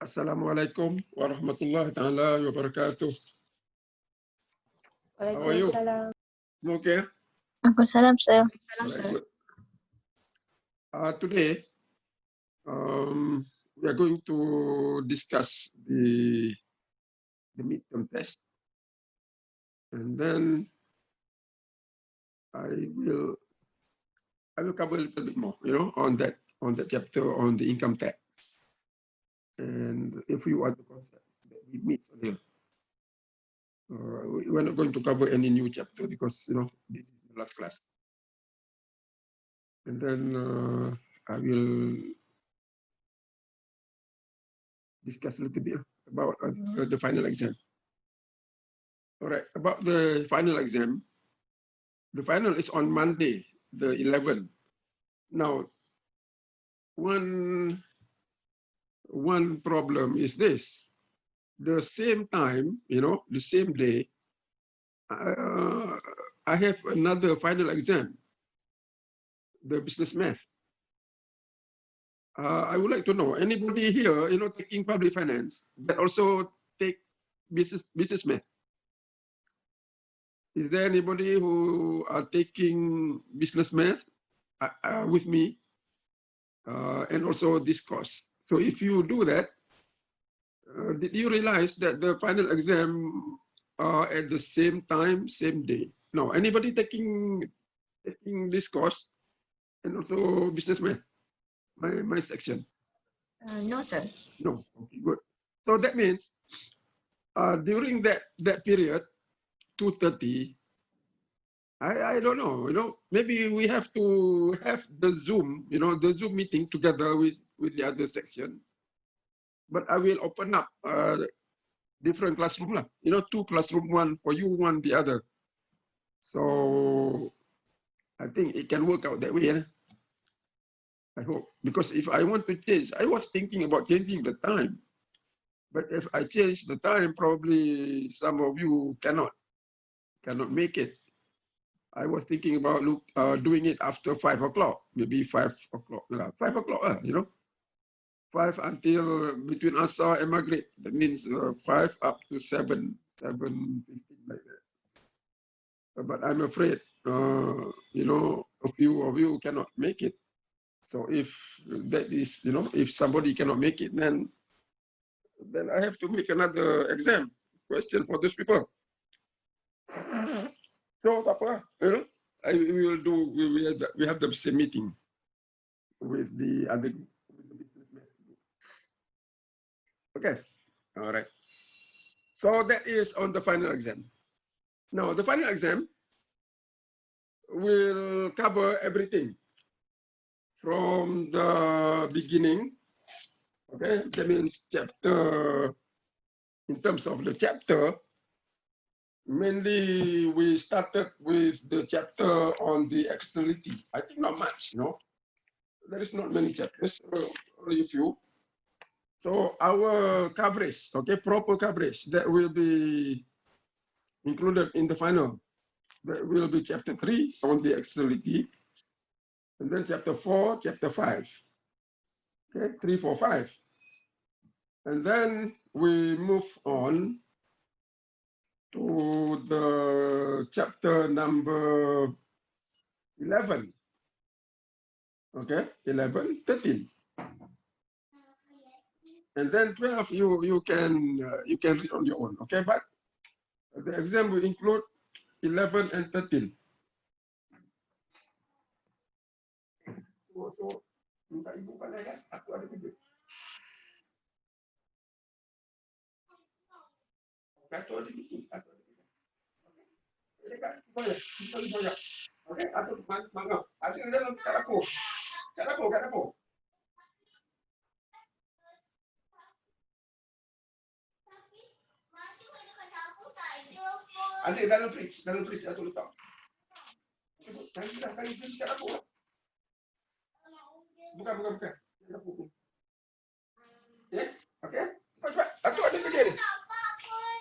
Assalamualaikum warahmatullahi taala wabarakatuh. How are you? Waalaikumsalam. You okay? Waalaikumsalam, sir. Right, good. Today, we are going to discuss the midterm test, and then I will cover a little bit more, on that chapter on the income tax and a few other concepts that we meet earlier. We're not going to cover any new chapter because this is the last class. And then I will discuss a little bit about the final exam. All right, about the final exam. The final is on Monday, the 11th. Now, one problem is this. The same time, the same day, I have another final exam, the business math. I would like to know, anybody here, taking public finance, that also take business math? Is there anybody who are taking business math with me and also this course? So if you do that, did you realize that the final exam are at the same time, same day? No, anybody taking this course and also business math? My section. No, sir. No. Okay, good. So that means during that period, 2:30. I don't know. Maybe we have to have the Zoom, the Zoom meeting together with the other section. But I will open up different classroom lah. 2 classroom, one for you, one the other. So I think it can work out that way. I hope, because if I want to change, I was thinking about changing the time. But if I change the time, probably some of you cannot make it. I was thinking about doing it after 5 o'clock, maybe 5 o'clock. 5 o'clock, 5 until between Asar and Maghrib. That means 5 up to 7:15 like that. But I'm afraid, a few of you cannot make it. So if that is, if somebody cannot make it, then I have to make another exam question for those people. So, Papa, we have the same meeting with the other group, with the business math group. Okay, all right. So that is on the final exam. Now, the final exam will cover everything from the beginning. Okay, that means chapter, in terms of the chapter, mainly we started with the chapter on the externality. I think not much, there is not many chapters, only a few. So our coverage, okay, proper coverage, that will be included in the final. That will be chapter 3 on the externality, and then chapter 4, chapter 5. Okay, 3, 4, 5. And then we move on to the chapter number 11. Okay, 11, 13. And then 12, you can read on your own. Okay, but the exam will include 11 and 13. So minta ibu pandai kan? Aku ada kerja. Aku ada meeting. Aku ada kerja. Okay, Kak, boleh. Kita boleh. Okay, aku mangga. Ada dalam kat dapur. Kat dapur. Ada dalam fridge aku letak. Cari fridge kat dapur. Bukan. Dapur. Okay? Okay? Cepat. Aku ada kerja ni.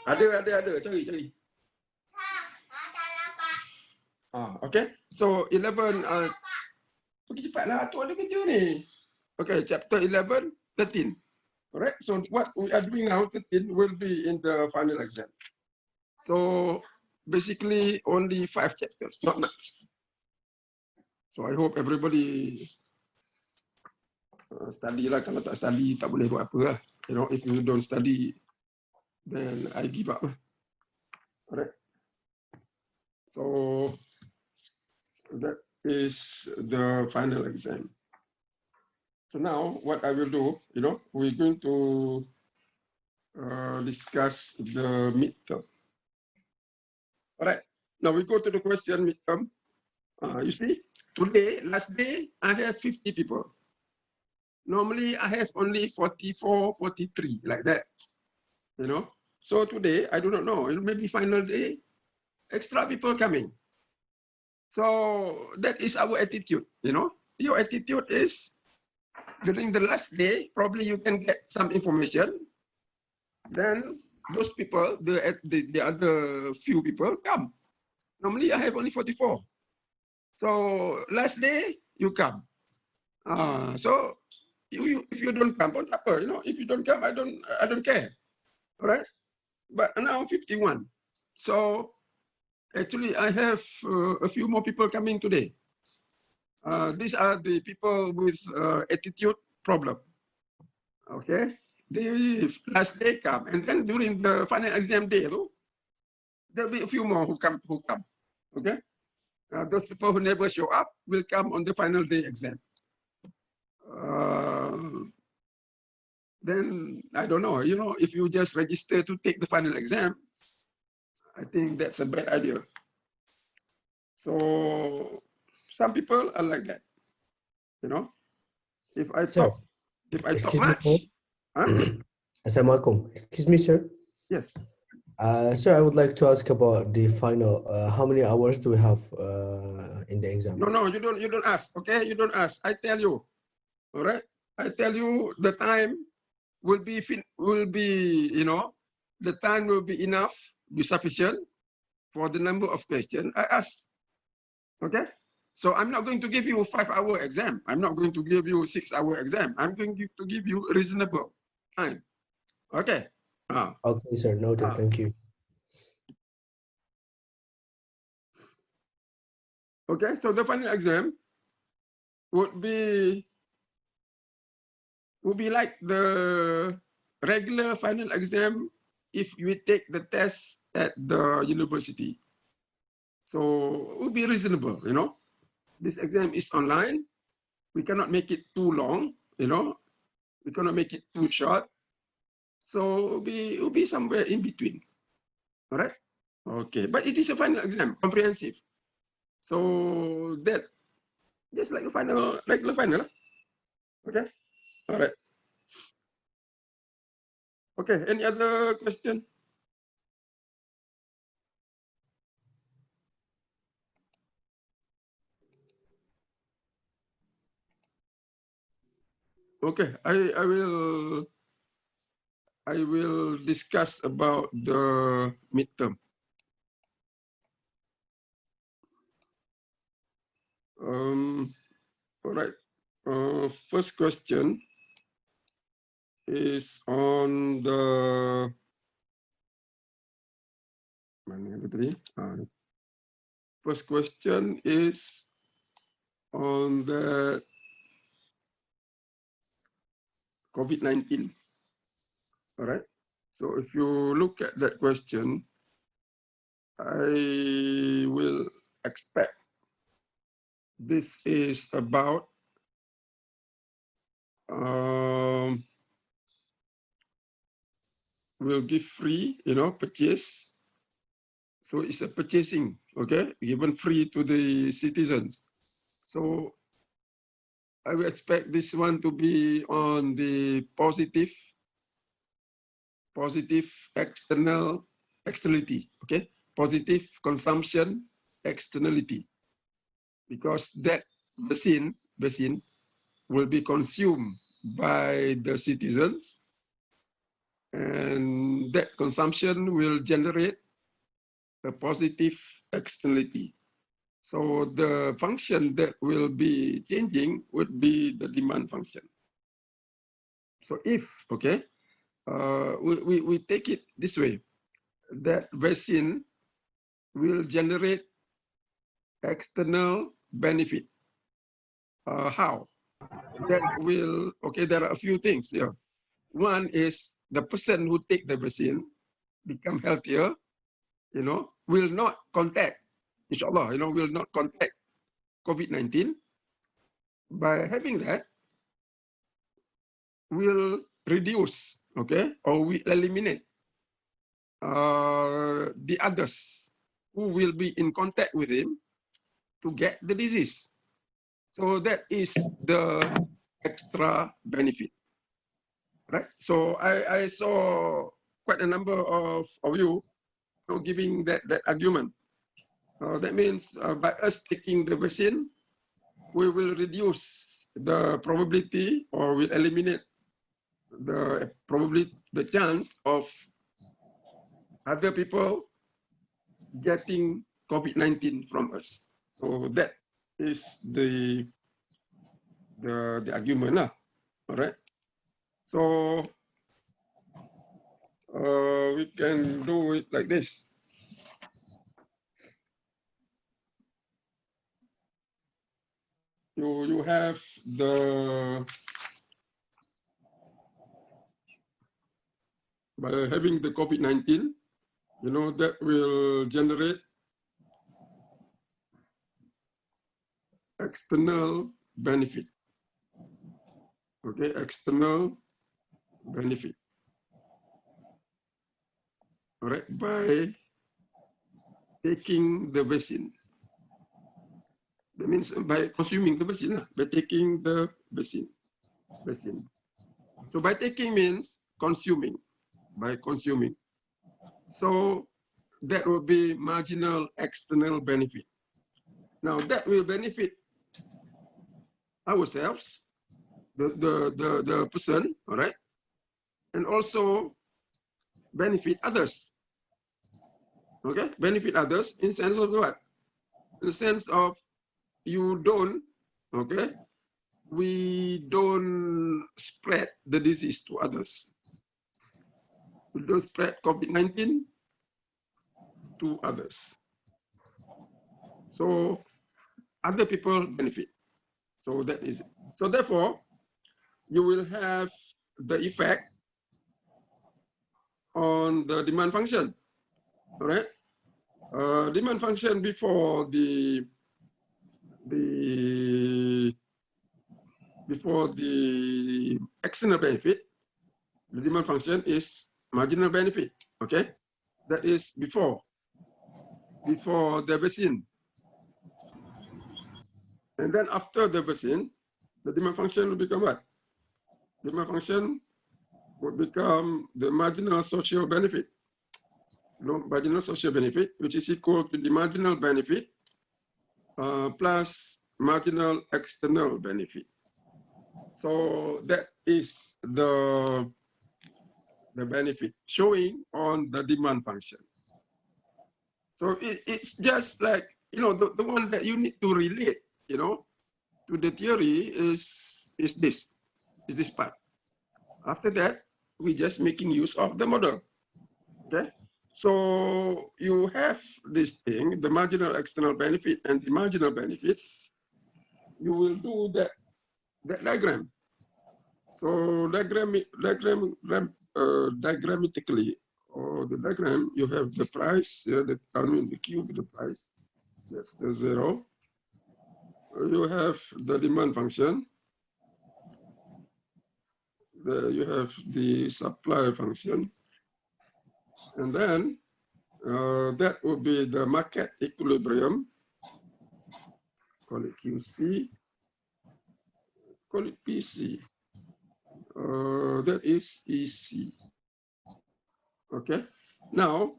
Ada. Cari. Okay. So 11, pergi cepatlah. Aku ada kerja ni. Okay, chapter 11, 13. Correct? So what we are doing now, 13, will be in the final exam. So basically only 5 chapters, not much. So I hope everybody study lah. Kalau tak study, tak boleh buat apa lah. You know, if you don't study, then I give up. Correct? So that is the final exam. So now what I will do, you know, we're going to discuss the midterm. All right, now we go to the question midterm. You see, today, last day, I have 50 people. Normally, I have only 44, 43, like that, you know. So today, I do not know, maybe final day, extra people coming. So that is our attitude, you know. Your attitude is, during the last day, probably you can get some information. Then those people, the other few people come. Normally, I have only 44. So last day, you come. So if you don't come, you know, if you don't come, I don't care. All right. But now 51. So actually, I have a few more people coming today. These are the people with attitude problem. Okay. The last day come, and then during the final exam day, there'll be a few more who come. Okay. Those people who never show up will come on the final day exam. Then I don't know, you know, if you just register to take the final exam, I think that's a bad idea. So some people are like that, you know. If I talk much, Assalamualaikum. Excuse me, sir. Yes. Sir, I would like to ask about the final. How many hours do we have in the exam? No, you don't ask. Okay, you don't ask. I tell you. All right. I tell you the time will be, you know, the time will be enough, be sufficient for the number of questions I ask. Okay. So I'm not going to give you a 5-hour exam. I'm not going to give you a 6-hour exam. I'm going to give you a reasonable time. Okay. Okay, sir. Noted. Thank you. Okay. So the final exam would be like the regular final exam if we take the test at the university. So it would be reasonable, you know. This exam is online. We cannot make it too long, you know. We cannot make it too short. So it will be somewhere in between. All right. Okay. But it is a final exam, comprehensive. So that just like a regular final. Okay. All right. Okay. Any other question? Okay. I will discuss about the midterm. All right. First question is on the first question is on the COVID-19. All right. So if you look at that question, I will expect this is about will give free, you know, purchase. So it's a purchasing, okay, given free to the citizens. So I will expect this one to be on the positive externality, okay, positive consumption externality, because that vaccine will be consumed by the citizens, and that consumption will generate a positive externality. So the function that will be changing would be the demand function. So if, okay, we take it this way, that vaccine will generate external benefit. How? That will, okay, there are a few things here. One is the person who take the vaccine become healthier, will not contact, inshallah, will not contact COVID-19. By having that, will reduce, okay, or we eliminate the others who will be in contact with him to get the disease. So that is the extra benefit, right? So I saw quite a number of you, giving that argument. That means by us taking the vaccine, we will reduce the probability, or will eliminate the chance of other people getting COVID-19 from us. So that is the argument, all right? So we can do it like this. You have by having the COVID-19, that will generate external benefit. Okay, external benefit. All right, by taking the vaccine. That means by consuming the vaccine, by taking the vaccine. So by taking means consuming, by consuming. So that will be marginal external benefit. Now that will benefit ourselves, the person, all right, and also benefit others. Okay, benefit others in sense of what? In the sense of you don't, okay, we don't spread the disease to others. We don't spread COVID-19 to others. So other people benefit. So that is it. So therefore, you will have the effect on the demand function. All right. Demand function before the external benefit, the demand function is marginal benefit. Okay, that is before the vaccine, and then after the vaccine, the demand function will become what? Demand function would become the marginal social benefit. Marginal social benefit, which is equal to the marginal benefit plus marginal external benefit. So that is the benefit showing on the demand function. So it's just like, the one that you need to relate, to the theory is this part. After that, we're just making use of the model. Okay. So you have this thing, the marginal external benefit and the marginal benefit. You will do that diagram. So diagrammatically, or the diagram, you have the price, the cube, the price. That's the 0. You have the demand function. You have the supply function. And then that would be the market equilibrium. Call it QC. Call it PC. That is EC. Okay. Now,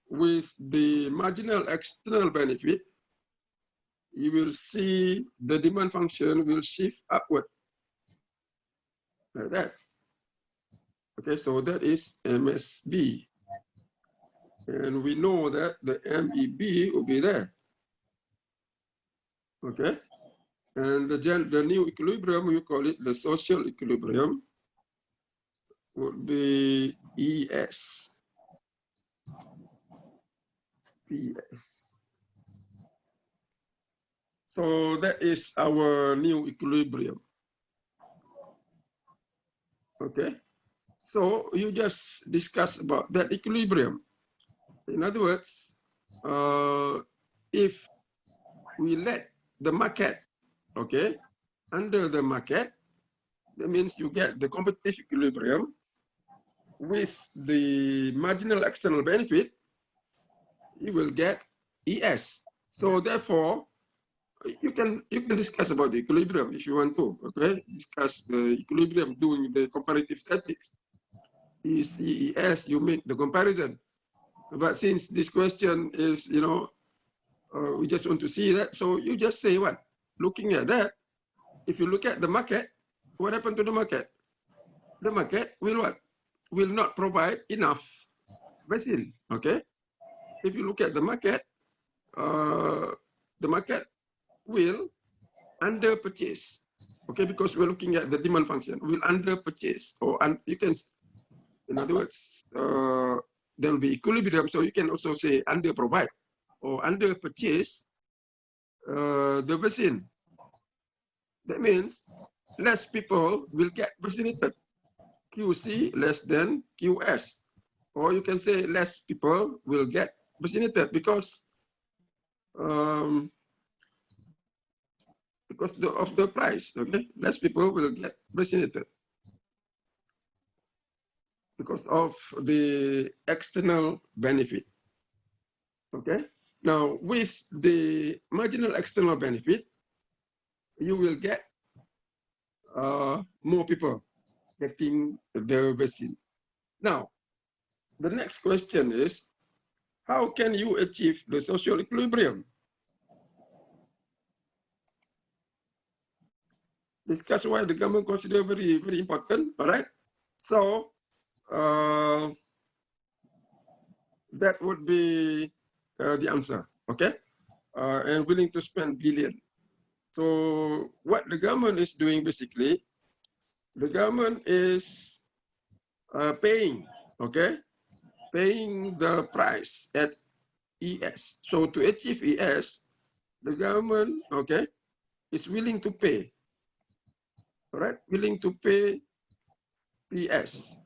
with the marginal external benefit, you will see the demand function will shift upward. Like that. Okay, so that is MSB. And we know that the MEB will be there. Okay. And the new equilibrium, we call it the social equilibrium. would be ES. PS. So that is our new equilibrium. Okay. So you just discuss about that equilibrium. In other words, if we let the market, okay, under the market, that means you get the competitive equilibrium with the marginal external benefit, you will get ES. So therefore, you can discuss about the equilibrium if you want to, okay? Discuss the equilibrium doing the comparative statistics. ECES, you make the comparison. But since this question is, you know, we just want to see that, so you just say what? Looking at that, if you look at the market, what happened to the market? The market will what? Will not provide enough basin, okay? If you look at the market will under purchase, okay? Because we're looking at the demand function, will under purchase, or you can, in other words, there will be equilibrium, so you can also say under provide or under purchase the basin. That means less people will get vaccinated. QC less than QS, or you can say less people will get vaccinated because of the price. Okay, less people will get vaccinated because of the external benefit. Okay, now with the marginal external benefit, you will get more people getting the vaccine. Now, the next question is, how can you achieve the social equilibrium? Discuss why the government consider very, very important, all right? So, that would be the answer, okay? And willing to spend billion. So what the government is doing basically, the government is paying, okay? Paying the price at ES. So to achieve ES, the government, okay, is willing to pay, all right? Willing to pay PS.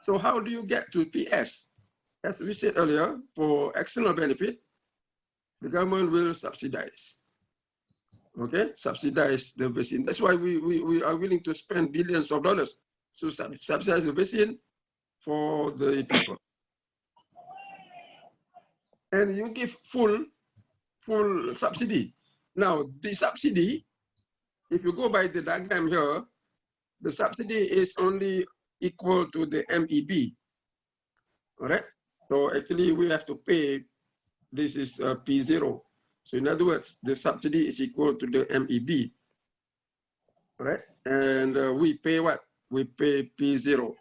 So how do you get to PS? As we said earlier, for external benefit, the government will subsidize. Okay, subsidize the vaccine. That's why we are willing to spend billions of dollars to subsidize the vaccine for the people. And you give full subsidy. Now, the subsidy, if you go by the diagram here, the subsidy is only equal to the MEB. All right. So actually, we have to pay. This is P0. So in other words, the subsidy is equal to the MEB. All right. And we pay what? We pay P0.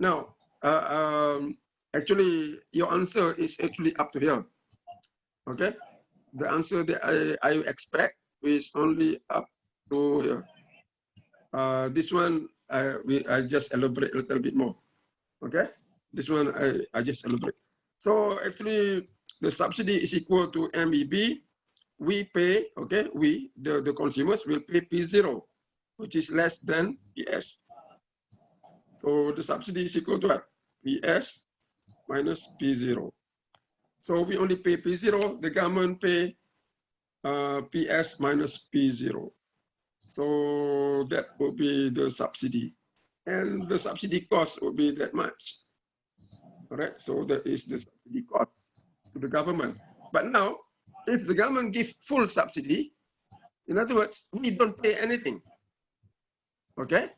Now, actually, your answer is actually up to here. Okay. The answer that I expect is only up to here. This one, I just elaborate a little bit more. Okay. This one, I just elaborate. So actually, the subsidy is equal to MEB. We pay, okay, the consumers will pay P0, which is less than PS. So the subsidy is equal to what? PS minus P0. So we only pay P0, the government pay PS minus P0. So that will be the subsidy. And the subsidy cost will be that much. All right, so that is the subsidy cost to the government. But now, if the government gives full subsidy, in other words, we don't pay anything. Okay,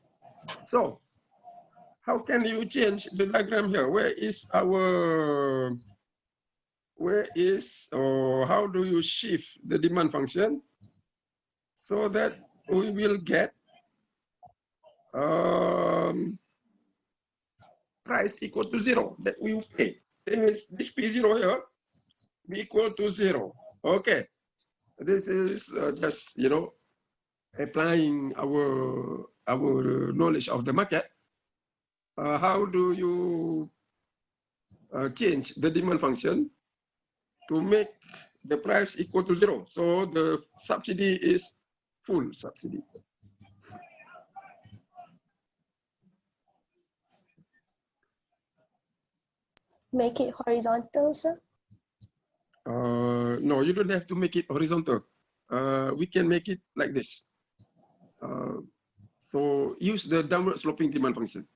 so how can you change the diagram here? Where is our, or how do you shift the demand function so that we will get price equal to 0 that we will pay? That means this P0 here be equal to 0. Okay, this is just, you know, applying our knowledge of the market. how do you change the demand function to make the price equal to 0? So the subsidy is full subsidy. Make it horizontal, sir? No, you don't have to make it horizontal. We can make it like this. So use the downward sloping demand function.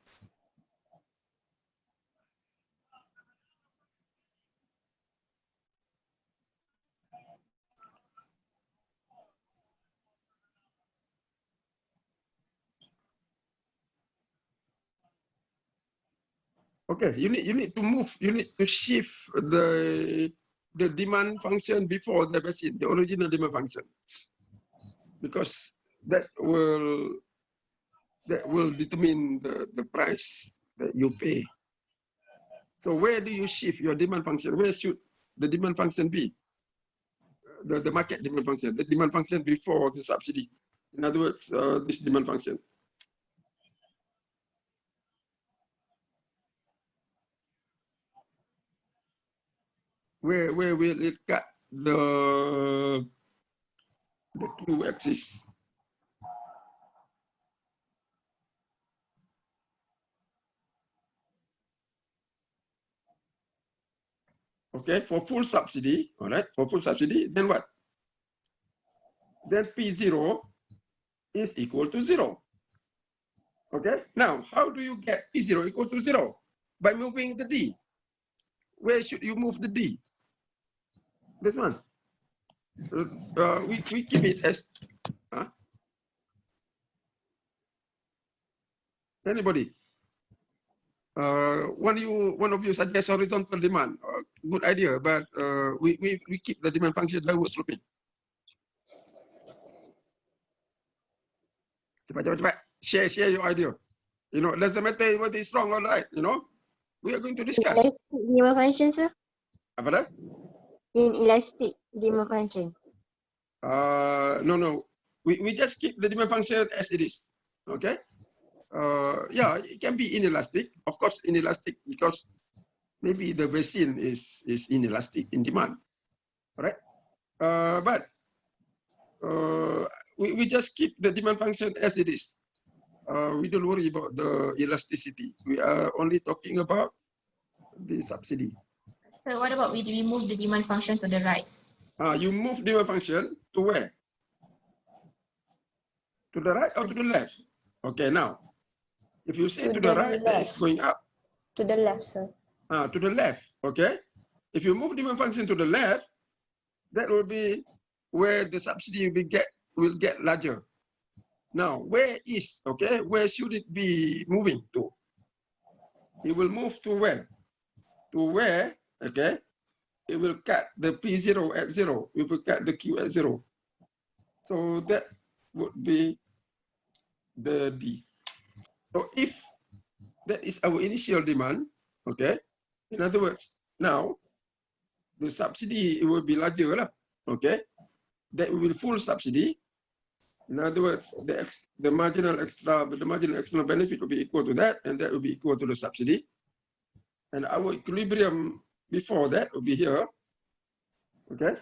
Okay, you need to move, you need to shift the demand function before the basin, the original demand function, because that will determine the price that you pay. So where do you shift your demand function? Where should the demand function be? The market demand function, the demand function before the subsidy. In other words, this demand function. Where will it cut the Q axis? Okay, for full subsidy, all right, for full subsidy, then what? Then P0 is equal to 0. Okay, now how do you get P0 equal to 0? By moving the D. Where should you move the D? This one. We keep it as, anybody? One of you suggest horizontal demand. Good idea, but we keep the demand function downward sloping. Cepat. Share your idea. You know, doesn't matter whether it's wrong or right. You know, we are going to discuss. Elastic demand function, sir? Apa dah? Inelastic demand function. No. We just keep the demand function as it is. Okay. Yeah, it can be inelastic. Of course, inelastic because maybe the basin is inelastic in demand. All right. But we just keep the demand function as it is. We don't worry about the elasticity. We are only talking about the subsidy. So what about we move the demand function to the right? You move demand function to where? To the right or to the left? Okay, now, if you say to the right, that is going up. To the left, sir. To the left, okay? If you move demand function to the left, that will be where the subsidy will get larger. Now, where is, okay? Where should it be moving to? It will move to where? To where, okay? It will cut the P0 at 0. It will cut the Q at 0. So that would be the D. So if that is our initial demand, okay? In other words, now the subsidy will be larger, okay? That will be full subsidy. In other words, the marginal external benefit will be equal to that, and that will be equal to the subsidy. And our equilibrium before that will be here, okay?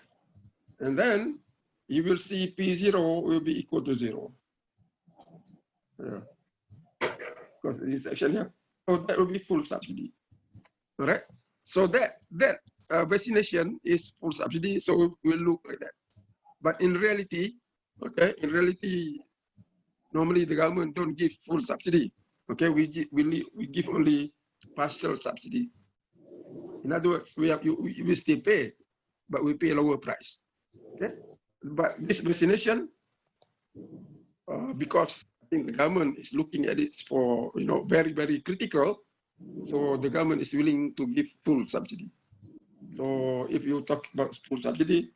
And then you will see P0 will be equal to 0. Yeah. Because this section here. So that will be full subsidy. All right. So that vaccination is full subsidy, so it will look like that. But in reality, okay, normally the government don't give full subsidy. Okay, we give only partial subsidy. In other words, we still pay, but we pay a lower price. Okay, but this vaccination, because I think the government is looking at it for very, very critical, so the government is willing to give full subsidy. So if you talk about full subsidy,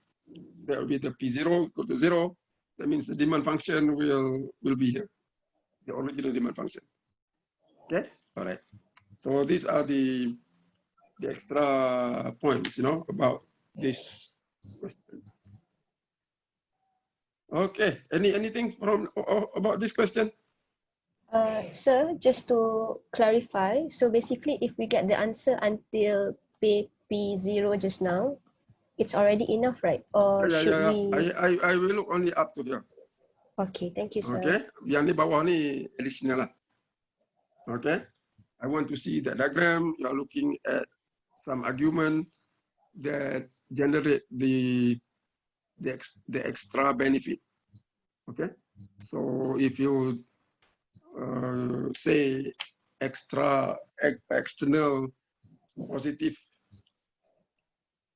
there will be the P0 equal to 0. That means the demand function will be here, the original demand function. Okay, all right. So these are the extra points, about this question. Okay, anything from about this question? Sir, just to clarify, so basically if we get the answer until P0 just now, it's already enough, right? Or should we? I will look only up to here. Okay, thank you, sir. Okay, yang di bawah ni additional lah. Okay, I want to see the diagram. You are looking at some argument that generate the extra benefit. Okay, so if you say external positive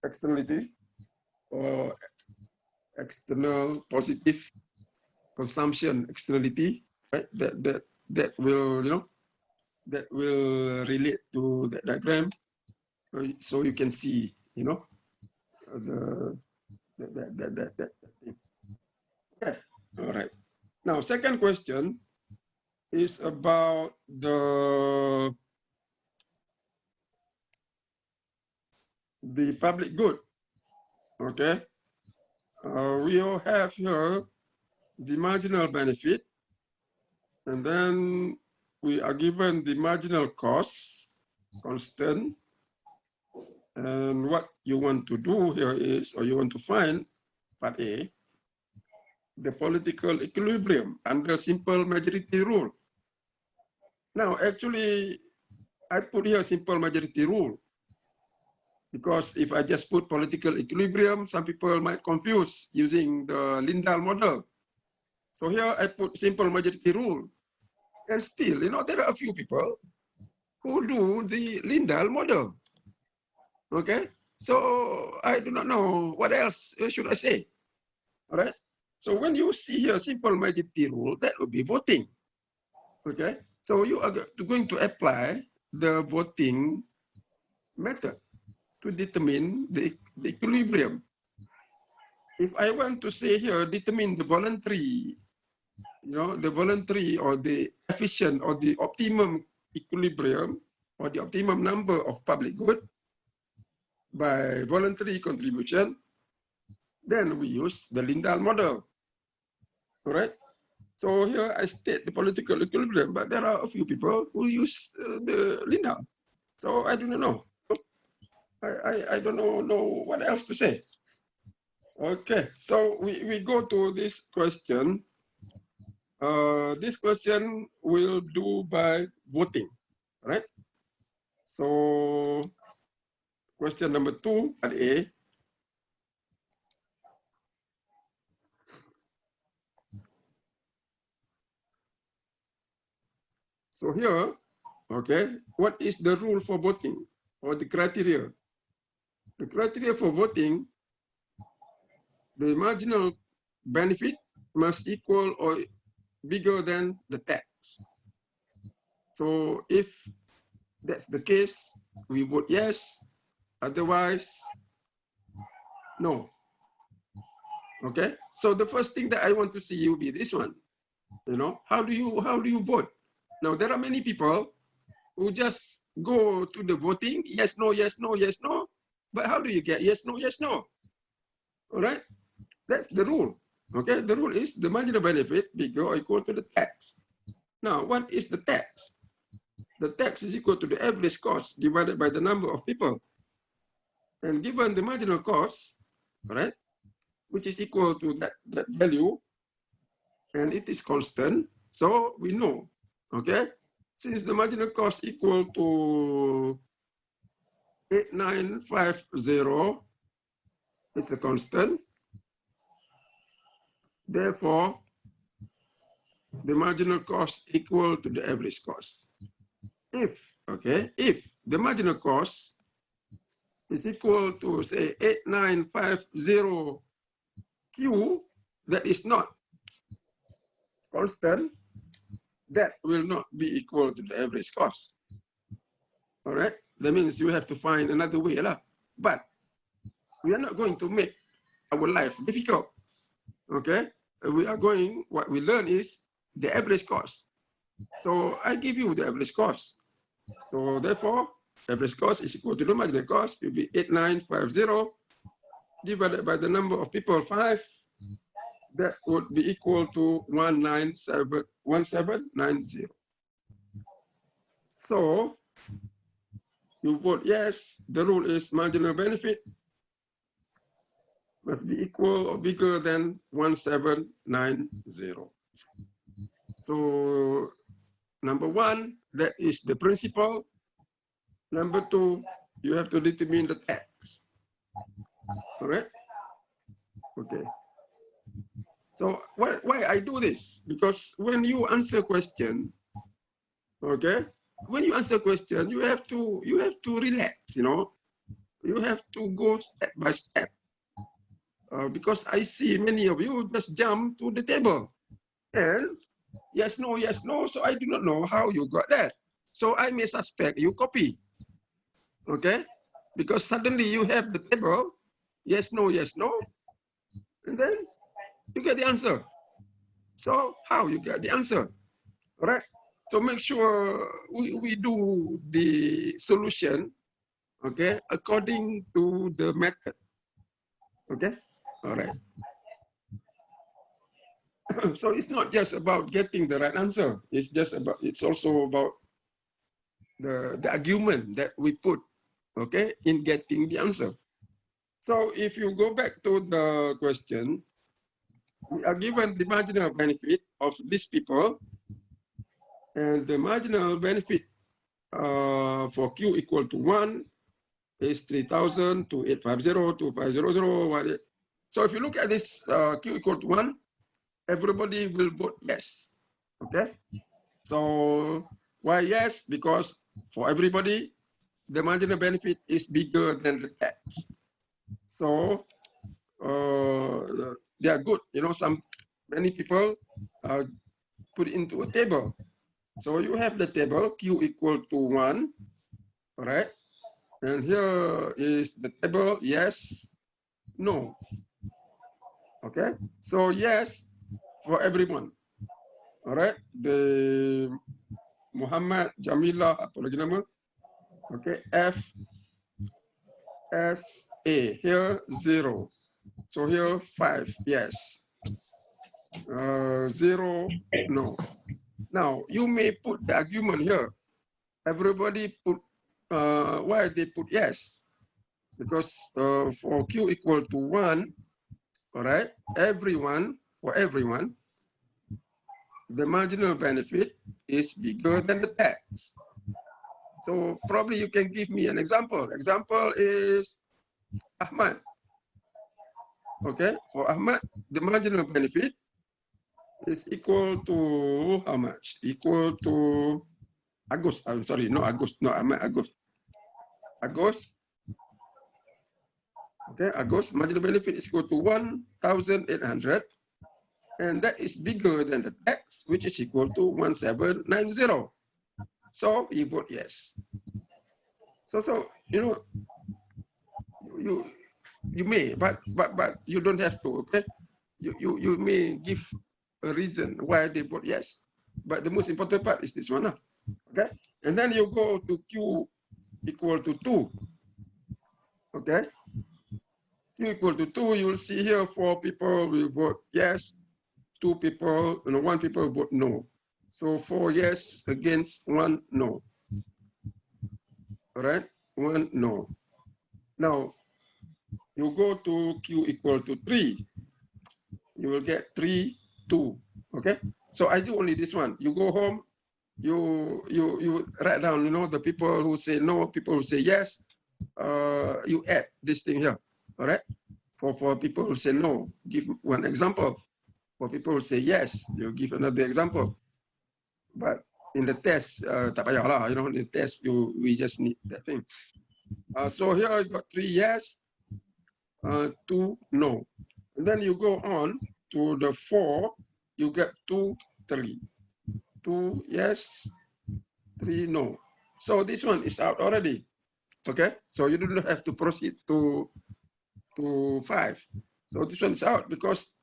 externality or external positive consumption externality, right? That will, you know, that will relate to that diagram, so you can see, you know, that thing. Okay, all right. Now, second question is about the public good. Okay, we all have here the marginal benefit, and then we are given the marginal cost constant. And what you want to do here is, or you want to find, part A, the political equilibrium under simple majority rule. Now, actually, I put here simple majority rule because if I just put political equilibrium, some people might confuse using the Lindahl model. So here I put simple majority rule. And still, you know, there are a few people who do the Lindahl model. Okay, so I do not know what else should I say. All right. So when you see here simple majority rule, that will be voting. Okay. So you are going to apply the voting method to determine the equilibrium. If I want to say here, determine the voluntary, you know, the voluntary or the efficient or the optimum equilibrium or the optimum number of public good by voluntary contribution, then we use the Lindahl model. All right. So here I state the political equilibrium, but there are a few people who use the Lindahl. So I do not know. I don't know what else to say. Okay, so we go to this question. This question will do by voting, right? So question number 2 at A. So here, okay, what is the rule for voting or the criteria? The criteria for voting, the marginal benefit must equal or bigger than the tax. So if that's the case, we vote yes, otherwise, no. Okay, so the first thing that I want to see will be this one. You know, how do you vote? Now there are many people who just go to the voting, yes, no, yes, no, yes, no. But how do you get yes, no, yes, no? All right, that's the rule. Okay, the rule is the marginal benefit bigger or equal to the tax. Now, what is the tax? The tax is equal to the average cost divided by the number of people. And given the marginal cost, right, which is equal to that value, and it is constant, so we know, okay, since the marginal cost equal to 8950, it's a constant. Therefore, the marginal cost equal to the average cost. If, okay, if the marginal cost is equal to, say, 8950 Q, that is not constant, that will not be equal to the average cost. All right, that means you have to find another way lah. But we are not going to make our life difficult. Okay, we are going, what we learn is the average cost. So I give you the average cost. So therefore, average cost is equal to the marginal cost, will be 8950 divided by the number of people 5. That would be equal to 1790. So you vote yes. The rule is marginal benefit must be equal or bigger than 1790. So number one, that is the principle. Number two, you have to determine the tax. All right? Okay. So why I do this? Because when you answer question, okay, when you answer question, you have to relax, you know. You have to go step by step. Because I see many of you just jump to the table and yes, no, so I do not know how you got that. So I may suspect you copy, okay? Because suddenly you have the table, yes, no, and then you get the answer. So how you get the answer, all right? So make sure we do the solution, okay, according to the method, okay? All right. So it's not just about getting the right answer. It's also about the argument that we put, okay, in getting the answer. So if you go back to the question, we are given the marginal benefit of these people, and the marginal benefit for Q equal to 1 is 3,000, 2850, 2500. So if you look at this Q equal to 1, everybody will vote yes. Okay. So why yes? Because for everybody, the marginal benefit is bigger than the tax. So they are good. You know, many people put into a table. So you have the table Q equal to 1. All right. And here is the table yes, no. Okay. So yes for everyone. All right. The Muhammad, Jamila, apa lagi nama? Okay. F, S, A. Here 0. So here 5. Yes. 0. No. Now you may put the argument here. Everybody put why they put yes? Because for Q equal to 1, all right. For everyone, the marginal benefit is bigger than the tax. So probably you can give me an example. Example is Ahmad. Okay, for Ahmad, the marginal benefit is equal to how much? Equal to Agus. I'm sorry, no Agus, no Ahmad, Agus. Agus. Okay, Agus, marginal benefit is equal to 1,800. And that is bigger than the tax, which is equal to 1790. So you vote yes. So you know, you may, but you don't have to. Okay, you may give a reason why they vote yes, but the most important part is this one. Okay, and then you go to Q equal to 2. Okay, Q equal to 2. You will see here 4 people will vote yes. 2 people, 1 people vote no. So 4 yes against 1 no. All right, 1 no. Now you go to Q equal to 3. You will get 3, 2. Okay. So I do only this one. You go home. You write down. The people who say no, people who say yes. You add this thing here. All right. For people who say no, give one example. For people who say yes, you give another example. But in the test, tak payah lah, in the test, we just need that thing. So here you got 3 yes, 2 no. And then you go on to the 4, you get 2, 3. 2 yes, 3 no. So this one is out already. Okay, so you don't have to proceed to 5. So this one is out because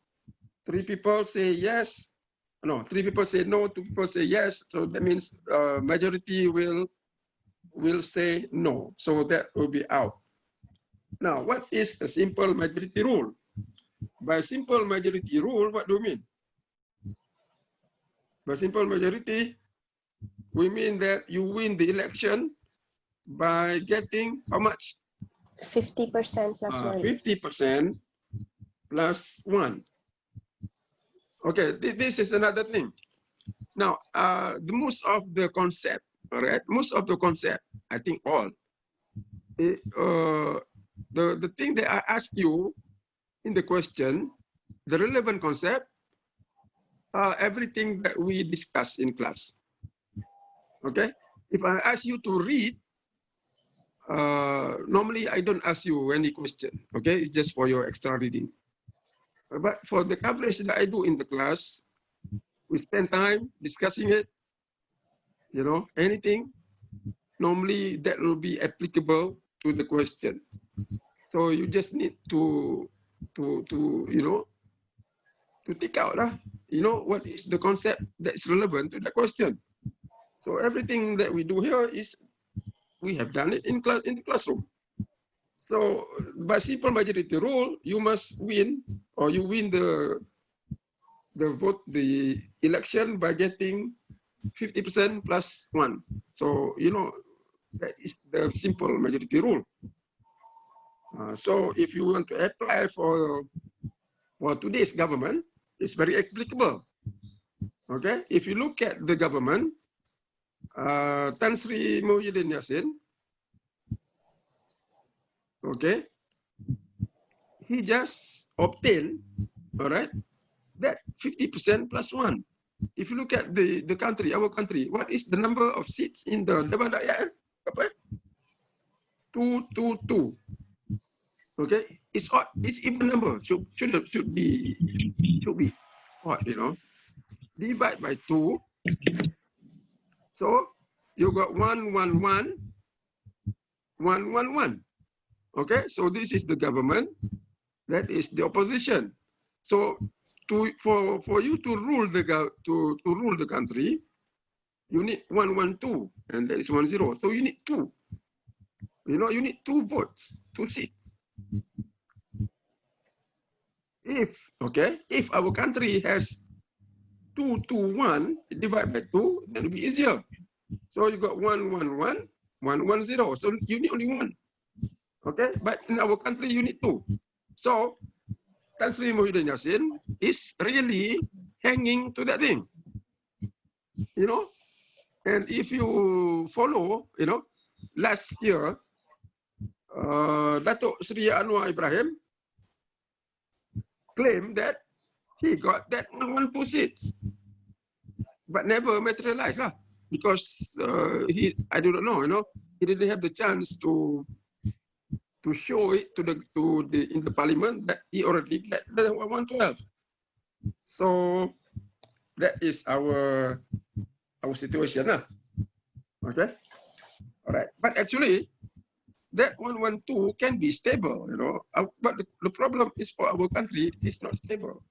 3 people say yes. No, 3 people say no, 2 people say yes. So that means majority will say no. So that will be out. Now, what is a simple majority rule? By simple majority rule, what do you mean? By simple majority, We mean that you win the election by getting how much? 50% plus 1. 50% plus 1. Okay, this is another thing. Now, the most of the concept, all right, most of the concept, I think all, the thing that I ask you in the question, the relevant concept, everything that we discuss in class. Okay, if I ask you to read, normally I don't ask you any question. Okay, it's just for your extra reading. But for the coverage that I do in the class, we spend time discussing it. You know, anything normally that will be applicable to the question. So you just need to you know, to take out, you know, what is the concept that's relevant to the question. So everything that we do here is we have done it in class, in the classroom. So by simple majority rule, you must win, or you win the vote, the election by getting 50% plus 1. So you know, that is the simple majority rule. So if you want to apply for today's government, it's very applicable. Okay, if you look at the government, Tan Sri Muhyiddin Yassin, okay, he just obtained, all right, that 50% plus 1. If you look at the country, our country, what is the number of seats in the Dewan Rakyat? 222. Okay, it's odd. It's even number. Should be odd. You know, divide by 2. So you got 111, 111. Okay, so this is the government. That is the opposition. So for you to rule the country, you need 112, and that is 10. So you need 2. You know, you need 2 votes, 2 seats. If our country has 221 divided by 2, then it'll be easier. So you got 111, 110. So you need only 1. Okay, but in our country you need 2. So Tan Sri Muhyiddin Yassin is really hanging to that thing. You know, and if you follow, you know, last year, Datuk Sri Anwar Ibrahim claimed that he got that 112 seats, but never materialized, because I don't know, you know, he didn't have the chance to show it to the in the parliament that he already got the 112. So that is our situation, Okay, all right. But actually, that 112 can be stable, you know. But the problem is for our country, it's not stable.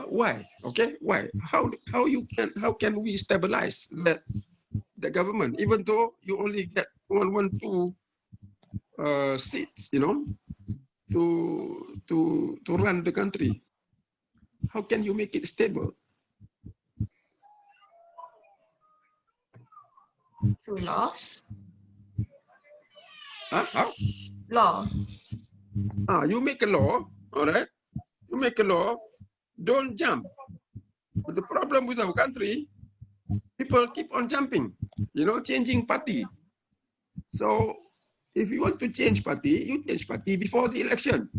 Why? Okay, why? How can we stabilize the government, even though you only get 112 seats, you know, to run the country? How can you make it stable? Through laws? How? Law. You make a law, all right? You make a law, don't jump. But the problem with our country, people keep on jumping, you know, changing party. So if you want to change party, you change party before the election.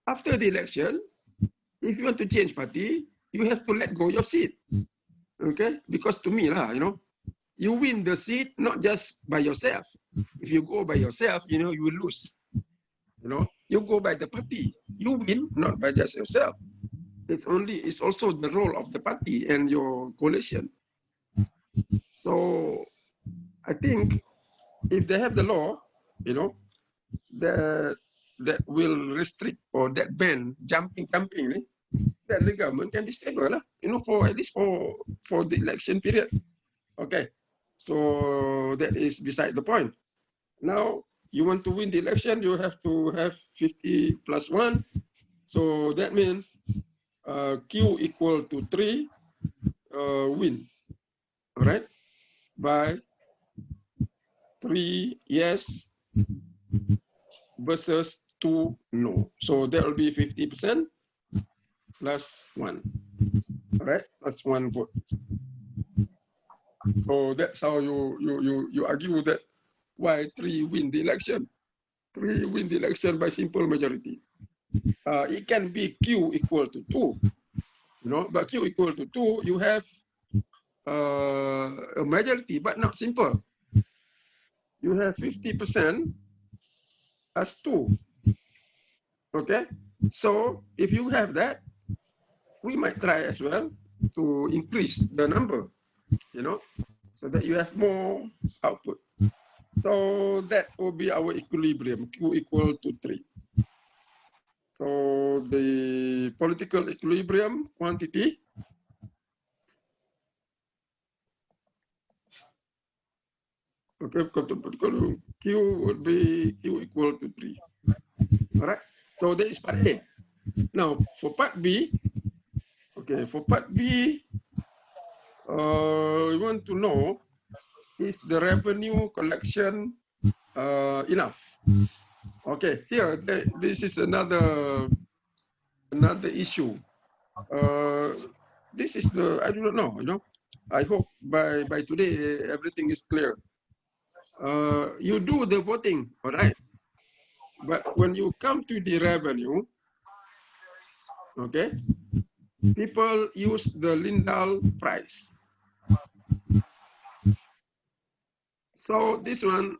After the election, if you want to change party, you have to let go your seat. Okay? Because to me, you know, you win the seat not just by yourself. If you go by yourself, you know, you will lose. You know, you go by the party. You win not by just yourself. It's also the role of the party and your coalition. So I think if they have the law, you know, that will restrict or that ban jumping, then the government can be stable, you know, for at least for the election period. Okay, so that is beside the point. Now you want to win the election, you have to have 50 plus 1. So that means Q equal to 3, win. all right, by 3 yes versus 2 no. So that will be 50% plus 1, all right, plus 1 vote. So that's how you argue that why 3 win the election. 3 win the election by simple majority. It can be Q equal to 2, you know, but Q equal to 2, you have a majority, but not simple. You have 50% as 2. Okay, so if you have that, we might try as well to increase the number, you know, so that you have more output. So that will be our equilibrium, Q equal to 3. So the political equilibrium quantity okay, Q would be Q equal to 3. All right. So that is part A. Now for part B, okay, for part B, we want to know, is the revenue collection enough? Okay, here this is another issue. This is the, I do not know, you know. I hope by today everything is clear. You do the voting, all right? But when you come to the revenue, okay, people use the Lindal price. So this one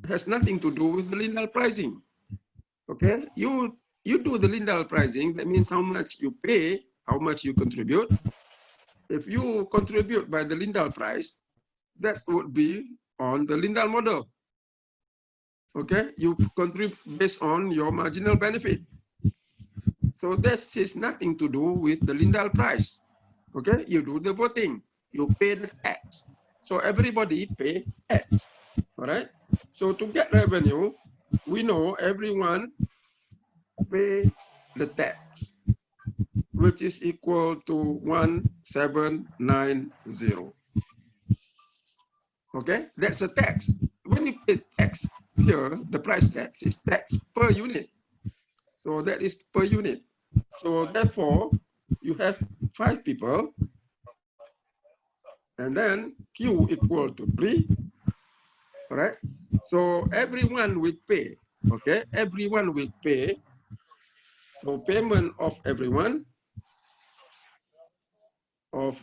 has nothing to do with the Lindal pricing. Okay, you do the Lindal pricing. That means how much you pay, how much you contribute. If you contribute by the Lindal price, that would be on the Lindal model. Okay, you contribute based on your marginal benefit. So this has nothing to do with the Lindal price. Okay, you do the voting, you pay the tax. So everybody pay X. All right. So to get revenue, we know everyone pay the tax, which is equal to 1790. Okay, that's a tax. When you pay tax here, the price tax is tax per unit. So that is per unit. So therefore, you have 5 people, and then Q equal to 3. All right. So everyone will pay. Okay, everyone will pay. So payment of everyone, okay,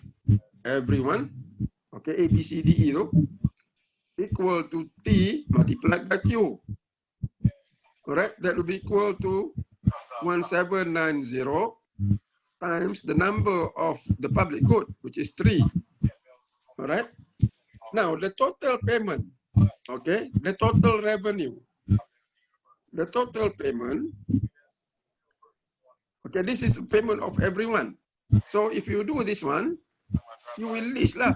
A, B, C, D, E, equal to T multiplied by Q. All right, that will be equal to 1790 times the number of the public good, which is 3. All right. Now the total payment, okay, the total revenue, the total payment, okay, this is the payment of everyone. So if you do this one, you will list lah.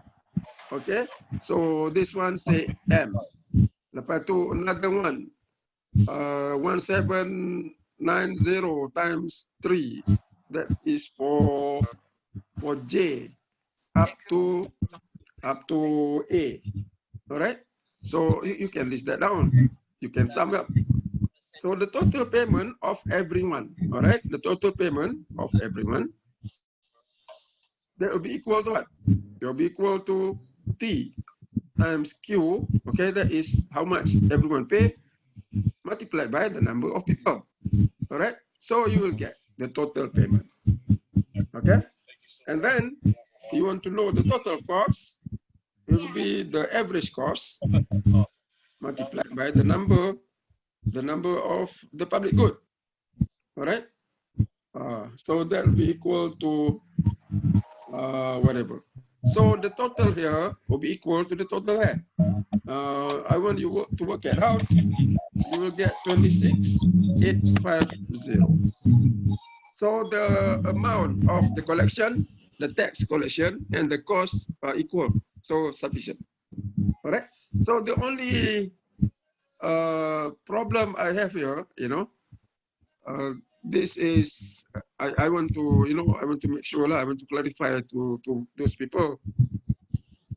Okay, so this one say M. Lepas tu another one, 1790 times 3. That is for J up to A. All right. So you can list that down. You can sum up. So the total payment of everyone. All right. The total payment of everyone. That will be equal to what? It will be equal to T times Q. Okay, that is how much everyone pay multiplied by the number of people. All right. So you will get the total payment. Okay. And then you want to know the total cost. It will be the average cost multiplied by the number of the public good. All right. So that will be equal to whatever. So the total here will be equal to the total here. I want you to work it out. You will get 26,850. So the amount of the collection, the tax collection, and the cost are equal. So sufficient. All right. So the only problem I have here, you know, this is I want to, you know, I want to make sure, I want to clarify to those people.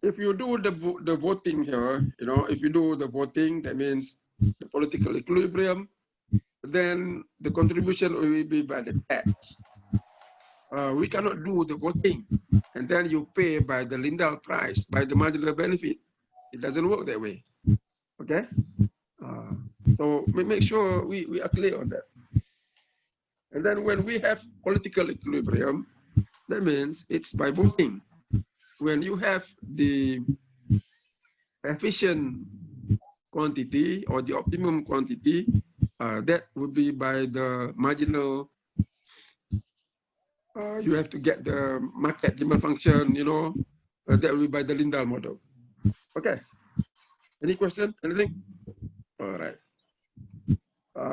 if you do the voting here, if you do the voting, that means the political equilibrium, then the contribution will be by the tax. We cannot do the voting, and then you pay by the Lindell price, by the marginal benefit. It doesn't work that way. Okay? So make sure we are clear on that. And then when we have political equilibrium, that means it's by voting. When you have the efficient quantity or the optimum quantity, that would be by the marginal. You have to get the market demand function, that will be by the Lindell model. Okay. Any question? Anything? All right.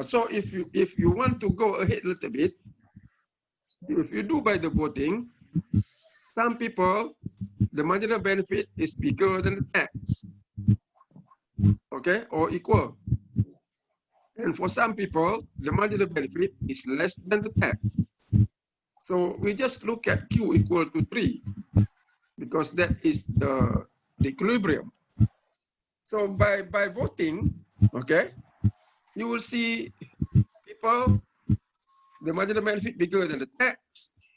So if you want to go ahead a little bit, if you do by the voting, some people, the marginal benefit is bigger than the tax. Okay, or equal. And for some people, the marginal benefit is less than the tax. So we just look at Q equal to 3, because that is the equilibrium. So by voting, okay, you will see people, the marginal benefit bigger than the tax.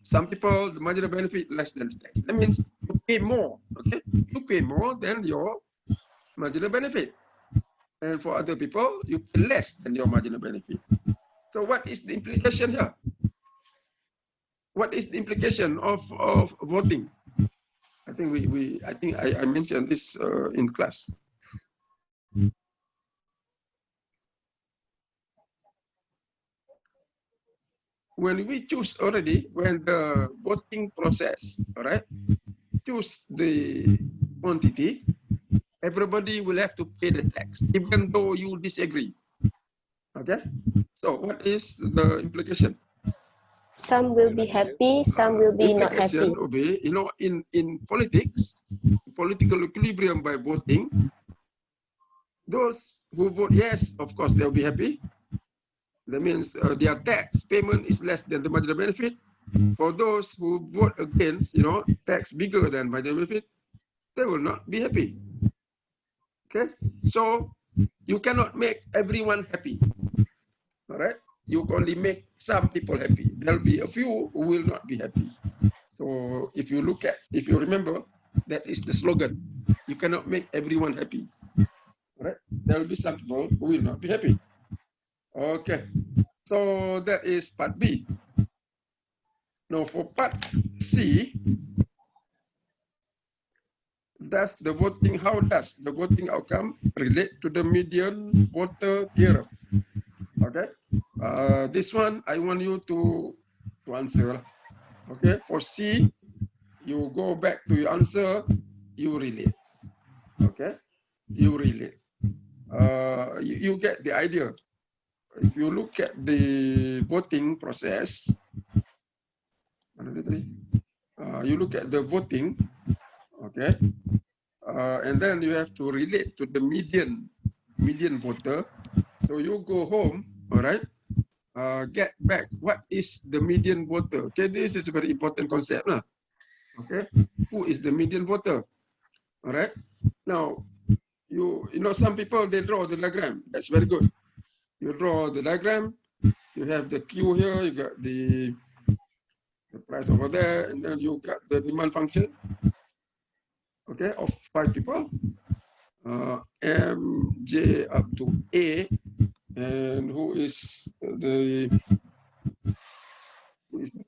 Some people, the marginal benefit less than the tax. That means you pay more, okay? You pay more than your marginal benefit. And for other people, you pay less than your marginal benefit. So what is the implication here? What is the implication of voting? I think I mentioned this in class. When we choose already, when the voting process, all right, choose the quantity, everybody will have to pay the tax, even though you disagree. Okay? So what is the implication? Some will be happy, some will be not happy. Implication will be, in politics, political equilibrium by voting, those who vote yes, of course, they'll be happy. That means their tax payment is less than the marginal benefit. For those who vote against, tax bigger than marginal benefit, they will not be happy. Okay? So you cannot make everyone happy. All right? You can only make some people happy. There'll be a few who will not be happy. So if you remember, that is the slogan. You cannot make everyone happy. All right? There will be some people who will not be happy. Okay. So that is part B. Now for part C, how does the voting outcome relate to the median voter theorem? Okay. This one I want you to answer. Okay. For C, you go back to your answer, you relate. Okay. You relate. You get the idea. If you look at the voting process, you look at the voting, okay, and then you have to relate to the median voter. So you go home, all right, get back what is the median voter. Okay, this is a very important concept, lah. Okay, who is the median voter? All right. Now, you know some people, they draw the diagram. That's very good. You draw the diagram. You have the Q here. You got the price over there, and then you got the demand function. Okay, of 5 people. M, J up to A, and who is the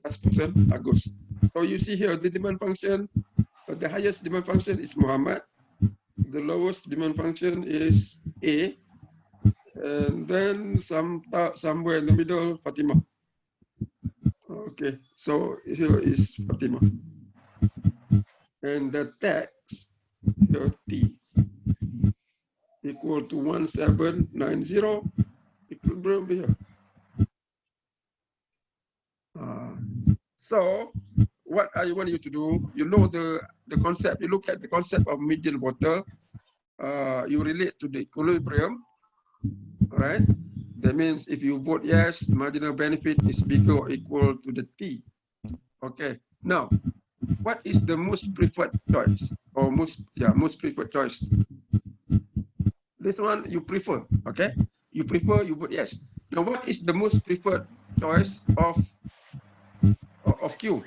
last person? Agus. So you see here the demand function. The highest demand function is Muhammad. The lowest demand function is A, and then somewhere in the middle, Fatima. Okay, so here is Fatima, and the tax here T equal to 1790. Equilibrium here. So what I want you to do, you know the concept. You look at the concept of median voter. You relate to the equilibrium, right? That means if you vote yes, the marginal benefit is bigger or equal to the T. Okay. Now, what is the most preferred choice, or most preferred choice? This one you prefer, okay? You prefer, you vote yes. Now, what is the most preferred choice of Q?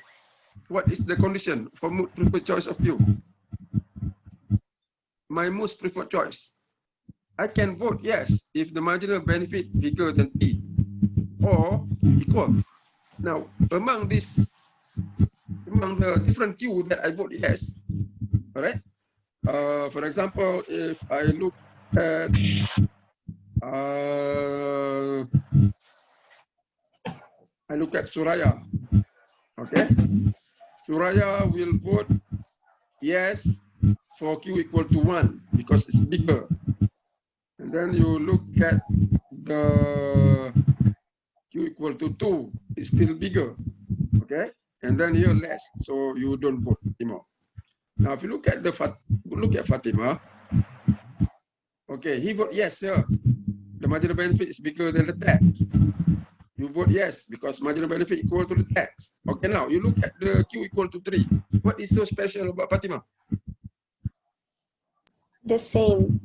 What is the condition for preferred choice of Q? My most preferred choice. I can vote yes if the marginal benefit bigger than T or equal. Now, among the different Q that I vote yes, all right? For example, if I look at Suraya, okay? Suraya will vote yes for Q equal to 1 because it's bigger. And then you look at the Q equal to 2, it's still bigger, okay? And then here less, so you don't vote anymore. Now, if you look at Fatima, okay, he vote yes here. The marginal benefit is bigger than the tax. You vote yes because marginal benefit equal to the tax. Okay, now you look at the Q equal to 3. What is so special about Fatima? The same.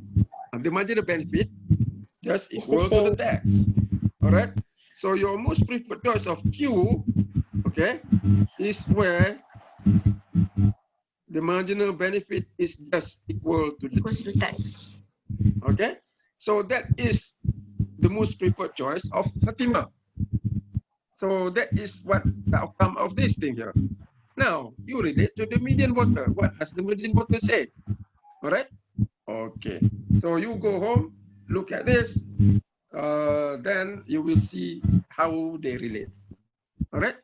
The marginal benefit just It's the equal to the same. tax. All right. So your most preferred choice of Q, okay, is where the marginal benefit is just equal to the Equals to tax. Okay. So that is the most preferred choice of Fatima. So that is what the outcome of this thing here. Now you relate to the median voter. What does the median voter say? All right. Okay. So you go home, look at this, then you will see how they relate. All right.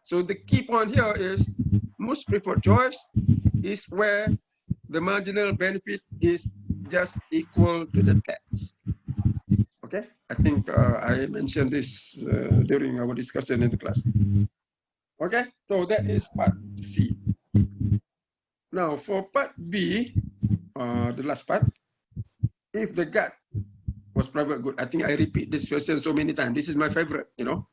So the key point here is most preferred choice is where the marginal benefit is just equal to the tax. Okay. I think I mentioned this during our discussion in the class. Okay. So that is part C. Now for part B, the last part, if the gut was private good, I think I repeat this question so many times. This is my favorite, you know.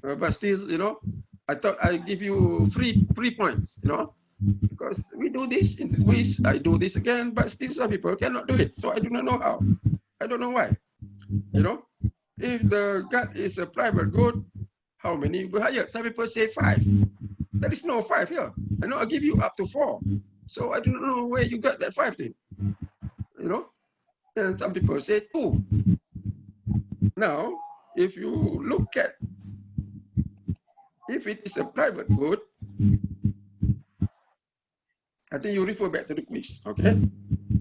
But still, you know, I thought I give you free points, you know, because we do this in the quiz. I do this again, but still some people cannot do it. So I do not know how. I don't know why. You know, if the gut is a private good, how many will hire? Some people say 5. There is no 5 here. I know I give you up to 4. So I do not know where you got that 5 thing. You know, and some people say 2. Now, if you look at, if it is a private good, I think you refer back to the quiz, okay?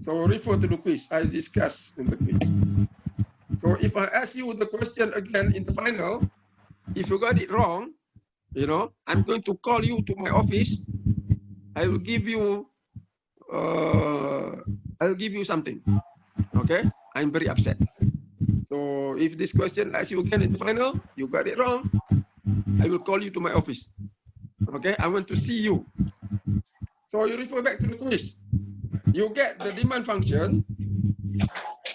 So refer to the quiz I discussed in the quiz. So if I ask you the question again in the final, if you got it wrong, you know, I'm going to call you to my office. I will give you, something, okay? I'm very upset. So if this question asks you again in the final, you got it wrong, I will call you to my office. Okay, I want to see you. So you refer back to the quiz. You get the demand function.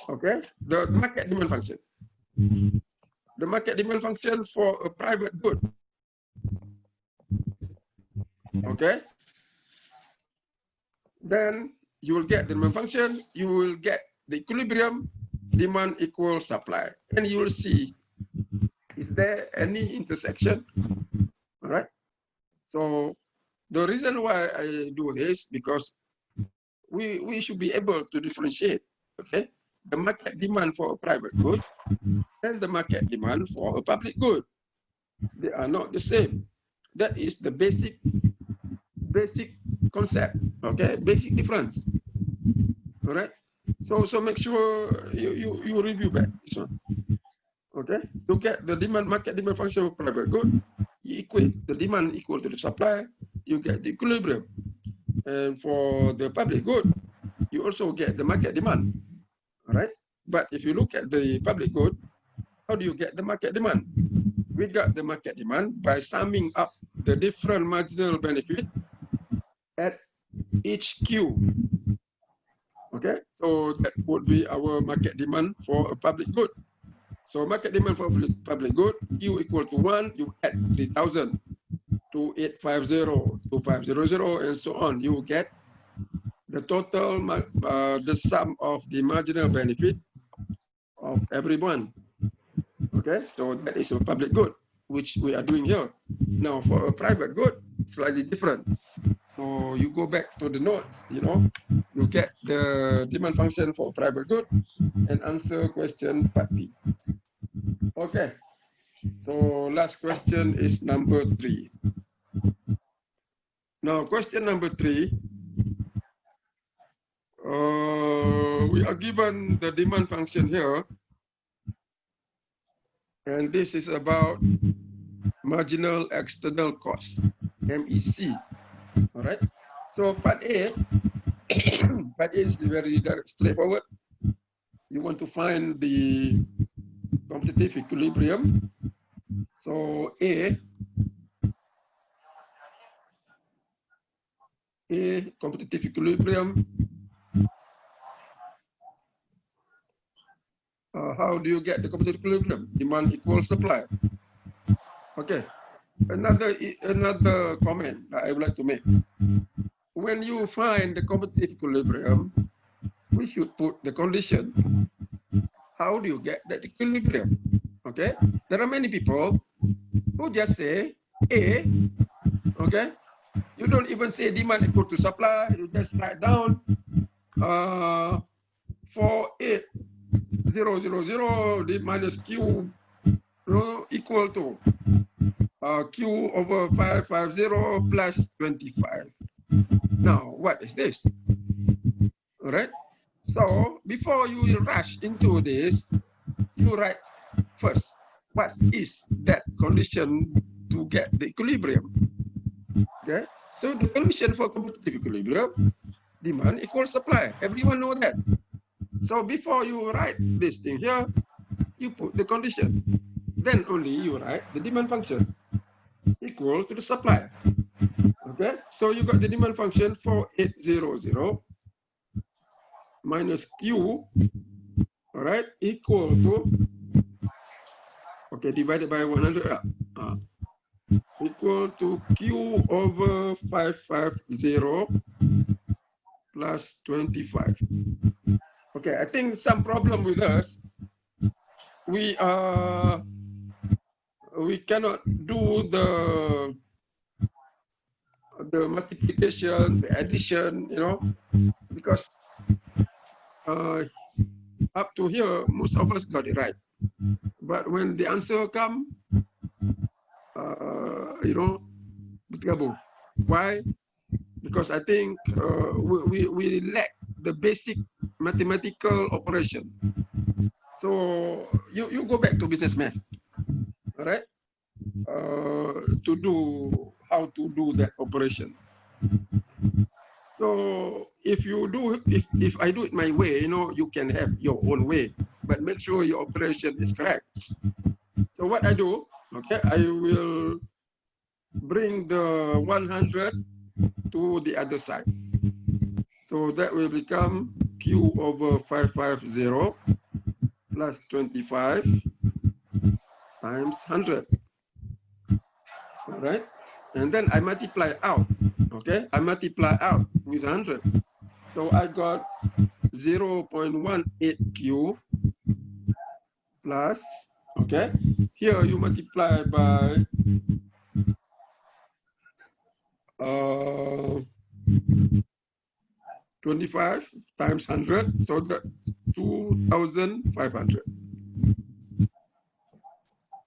Okay, the market demand function. The market demand function for a private good. Okay. Then you will get the demand function. You will get the equilibrium, demand equals supply, and you will see, is there any intersection? All right. So the reason why I do this, because we should be able to differentiate, okay, the market demand for a private good and the market demand for a public good. They are not the same. That is the basic concept, okay, basic difference. All right. So make sure you review back this one. Okay, you get the market demand function of private good, you equate the demand equal to the supply, you get the equilibrium. And for the public good, you also get the market demand. All right. But if you look at the public good, how do you get the market demand? We got the market demand by summing up the different marginal benefit at each Q. Okay, so that would be our market demand for a public good. So market demand for public good, Q equal to 1, you add 3,000 to 2850, 2500, and so on. You get the total, the sum of the marginal benefit of everyone. Okay, so that is a public good, which we are doing here. Now, for a private good, slightly different. So you go back to the notes, you get the demand function for private good and answer question part B. Okay, so last question is number 3. Now, question number 3, we are given the demand function here, and this is about marginal external cost, MEC. All right. So part A, part A is very straightforward. You want to find the competitive equilibrium. So A, competitive equilibrium. How do you get the competitive equilibrium? Demand equals supply. Okay. Another comment that I would like to make. When you find the competitive equilibrium, we should put the condition. How do you get that equilibrium? Okay. There are many people who just say A. Okay. You don't even say demand equal to supply. You just write down 48000 D minus Q equal to Q over 550 plus 25. Now, what is this? All right. So before you rush into this, you write first, what is that condition to get the equilibrium? Okay. So the condition for competitive equilibrium, demand equals supply. Everyone know that. So before you write this thing here, you put the condition. Then only you write the demand function equal to the supply. Okay. So you got the demand function 4800 minus Q, all right, equal to, okay, divided by 100, equal to Q over 550 plus 25. Okay, I think some problem with us. We cannot do the multiplication, the addition, because up to here, most of us got it right. But when the answer come, why? Because I think we lack the basic mathematical operation. So you go back to business math, all right? To do how to do that operation. So if you do, if I do it my way, you can have your own way, but make sure your operation is correct. So what I do, okay, I will bring the 100 to the other side. So that will become Q over 550 plus 25 times 100. All right. And then I multiply out. Okay. I multiply out with 100. So I got 0.18 Q plus, okay. Here you multiply by 25 times 100, so that 2,500.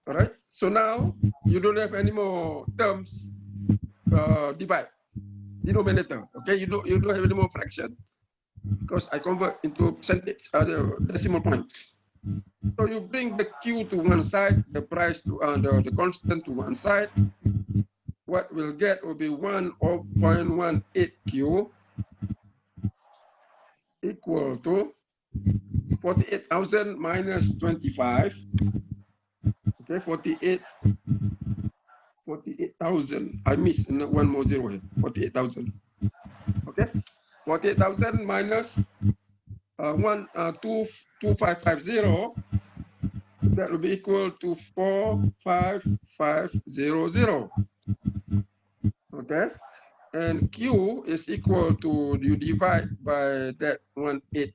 All right. So now you don't have any more terms divide denominator. Okay. You don't have any more fraction because I convert into percentage, decimal point. So you bring the Q to one side, the price to the constant to one side. What we'll get will be 1.18 Q equal to 48,000 minus 25. Okay, 48,000. I missed one more zero here. 48,000. Okay, 48,000 minus 2,550. That will be equal to 4,550. Okay, and Q is equal to, you divide by that 1.18.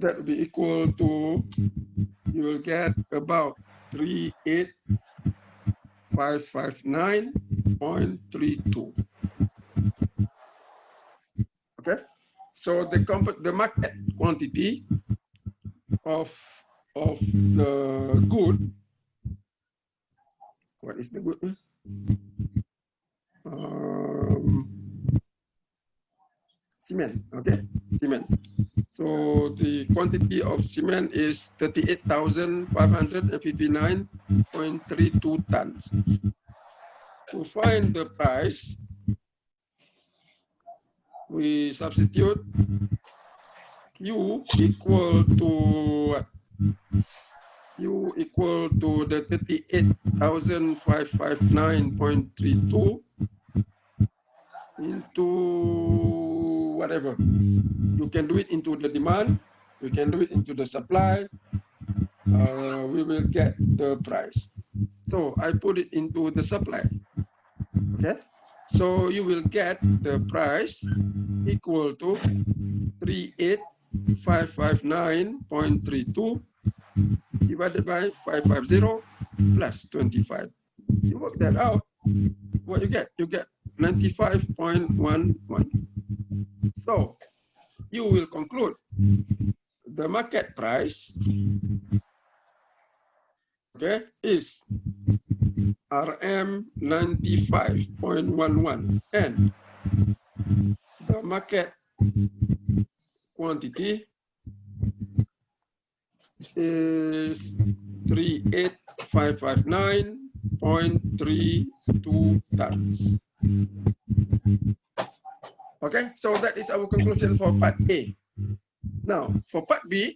That will be equal to, you will get about 38559.32. Okay, so the market quantity of the good, what is the good? Cement, okay, cement. So the quantity of cement is 38,559.32 tons. To find the price, we substitute Q equal to what? Q equal to the 38,559.32 into whatever. You can do it into the demand, you can do it into the supply, we will get the price. So I put it into the supply, okay? So you will get the price equal to 38,559.32 divided by 550 plus 25. You work that out, what you get? You get 95.11. So you will conclude the market price, okay, is RM 95.11 and the market quantity is 38,559.32 tons. Okay, so that is our conclusion for part A. Now, for part B,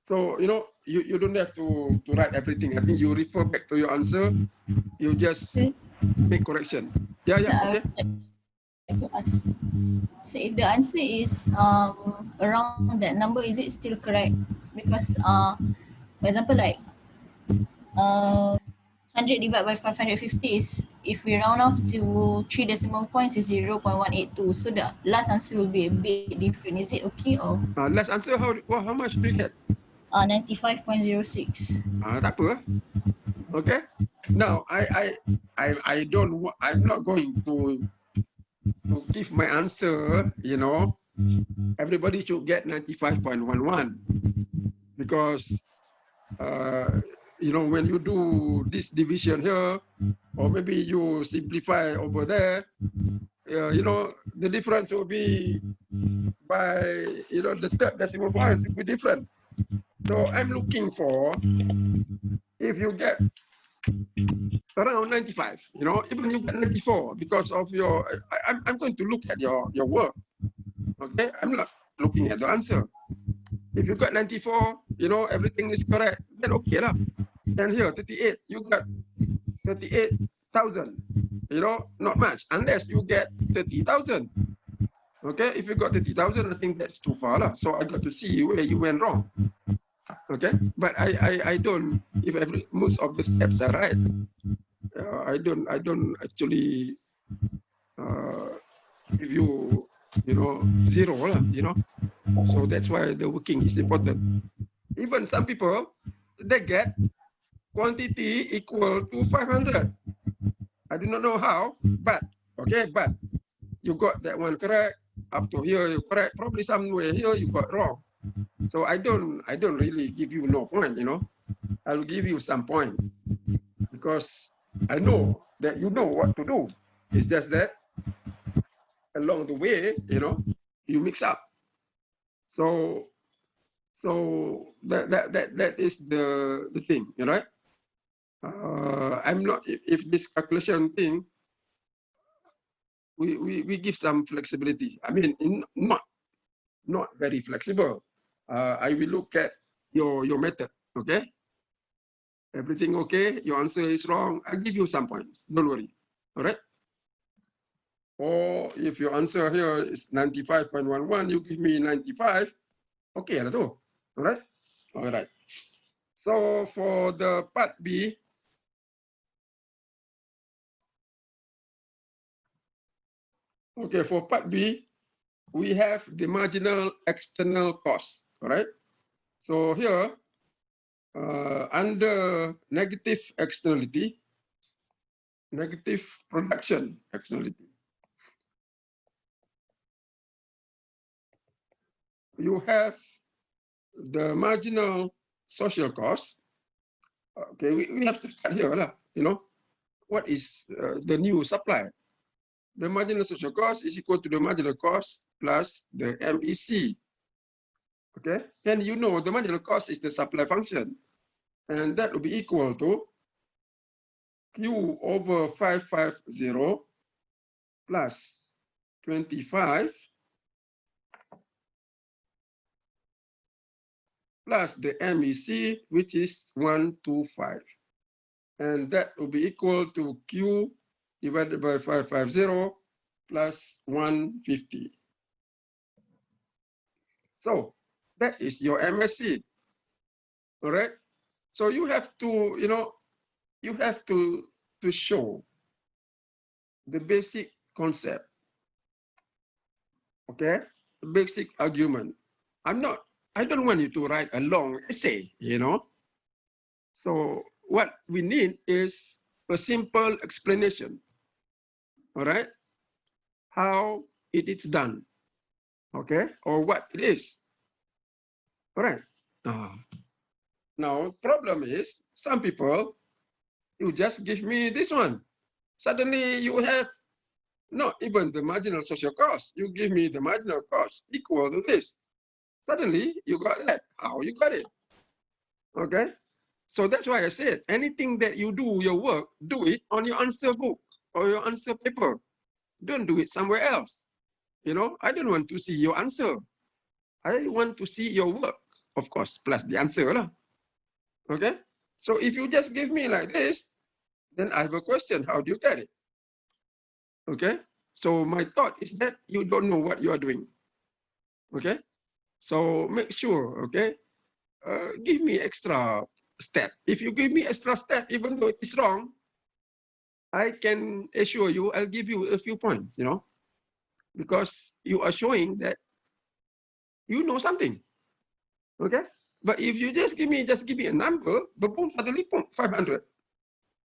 so you don't have to write everything. I think you refer back to your answer. You just make correction. Yeah, okay. To ask. So if the answer is around that number, is it still correct? Because for example, like 100 divided by 550 is, if we round off to 3 decimal points, is 0.182. So the last answer will be a bit different. Is it okay or? Last answer, how much do you get? 95.06. Tak apa. Okay. Now I'm not going to give my answer. Everybody should get 95.11 because when you do this division here, or maybe you simplify over there, the difference will be by the third decimal point will be different. So I'm looking for, if you get around 95, even you get 94 because of your, I'm going to look at your work. Okay, I'm not looking at the answer. If you got 94, everything is correct, then okay lah. And here 38, you got 38,000. Not much unless you get 30,000. Okay, if you got 30,000, I think that's too far lah. So I got to see where you went wrong. Okay, but I don't. If most of the steps are right, I don't actually give you zero lah. So that's why the working is important. Even some people, they get quantity equal to 500. I do not know how, but okay, but you got that one correct. Up to here you correct. Probably somewhere here you got wrong. So I don't really give you no point. I'll give you some point because I know that you know what to do. It's just that along the way, you mix up. So that is the thing, right? I'm not, if this calculation thing, we give some flexibility. I mean, not very flexible. I will look at your method. Okay. Everything okay? Your answer is wrong. I'll give you some points. Don't worry. All right. Or if your answer here is 95.11, you give me 95. Okay, that's all. All right. All right. So for the part B, okay, for part B, we have the marginal external cost, all right? So here, under negative externality, negative production externality, you have the marginal social cost. Okay, we have to start here, you know, what is the new supply? The marginal social cost is equal to the marginal cost plus the MEC. Okay, and you know the marginal cost is the supply function, and that will be equal to Q over 550 plus 25 plus the MEC, which is 125. And that will be equal to Q divided by 550 plus 150. So that is your MSC, all right? So you have to, you know, you have to show the basic concept, okay? The basic argument. I don't want you to write a long essay, you know? So what we need is a simple explanation, all right? How it is done, okay? Or what it is, all right? Now, problem is, some people, you just give me this one. Suddenly you have not even the marginal social cost. You give me the marginal cost equal to this. Suddenly you got that. How you got it? Okay? So that's why I said, anything that you do your work, do it on your answer book or your answer paper. Don't do it somewhere else. You know, I don't want to see your answer. I want to see your work, of course, plus the answer. Okay? So if you just give me like this, then I have a question. How do you get it? Okay? So my thought is that you don't know what you are doing. Okay? So make sure, okay? Give me extra step. If you give me extra step, even though it is wrong, I can assure you, I'll give you a few points, you know, because you are showing that you know something, okay? But if you just give me a number, but boom, suddenly, boom, 500.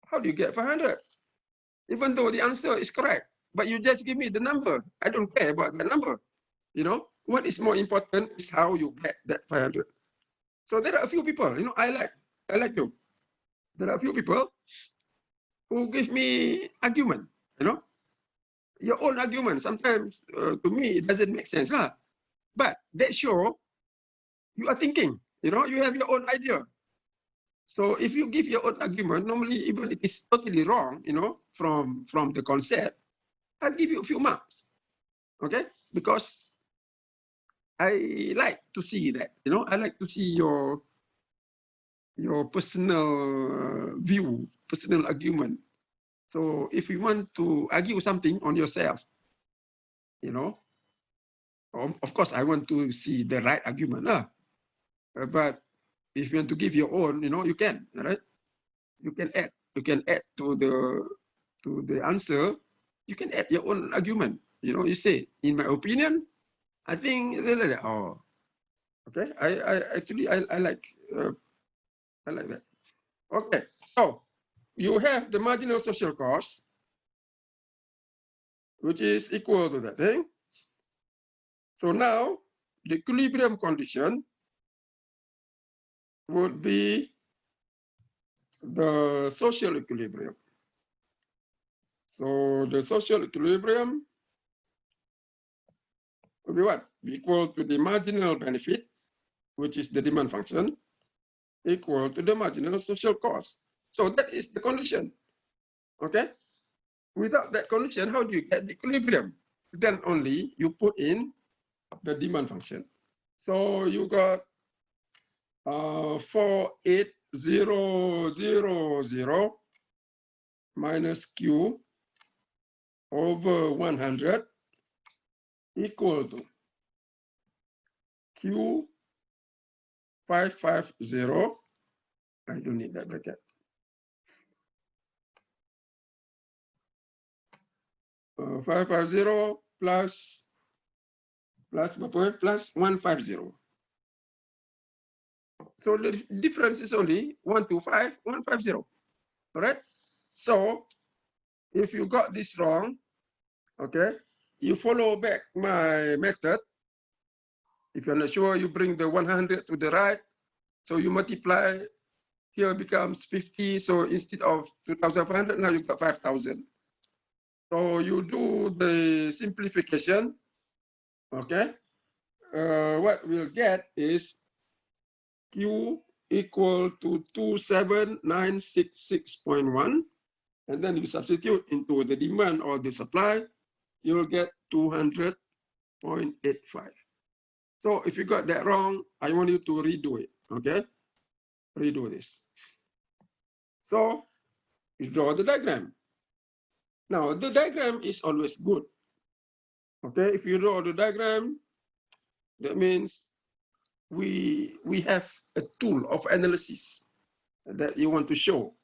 How do you get 500? Even though the answer is correct, but you just give me the number. I don't care about the number, you know? What is more important is how you get that 500. So there are a few people, you know, I like you. There are a few people who give me argument, you know, your own argument. Sometimes to me, it doesn't make sense, but that show you are thinking, you know, you have your own idea. So if you give your own argument, normally even it is totally wrong, you know, from the concept, I'll give you a few marks, okay? Because I like to see that, you know, I like to see your personal view, personal argument. So if you want to argue something on yourself, you know, of course I want to see the right argument, but if you want to give your own, you know, you can, right? You can add to the answer. You can add your own argument. You know, you say, in my opinion, I think, oh, okay. I actually I like that. Okay, so you have the marginal social cost, which is equal to that thing. So now the equilibrium condition would be the social equilibrium. So the social equilibrium will be what? Be equal to the marginal benefit, which is the demand function, equal to the marginal social cost. So that is the condition, okay? Without that condition, how do you get the equilibrium? Then only you put in the demand function. So you got 48000 minus Q over 100 equal to Q 550 I don't need that bracket. 550 plus 150. So the difference is only 125, 150. All right. So if you got this wrong, okay, you follow back my method. If you're not sure, you bring the 100 to the right. So you multiply, here becomes 50. So instead of 2,500, now you got 5,000. So you do the simplification, okay? What we'll get is Q equal to 27966.1. And then you substitute into the demand or the supply, you will get 200.85. So if you got that wrong, I want you to redo it, okay? Redo this. So you draw the diagram. Now the diagram is always good, okay? If you draw the diagram, that means we have a tool of analysis that you want to show.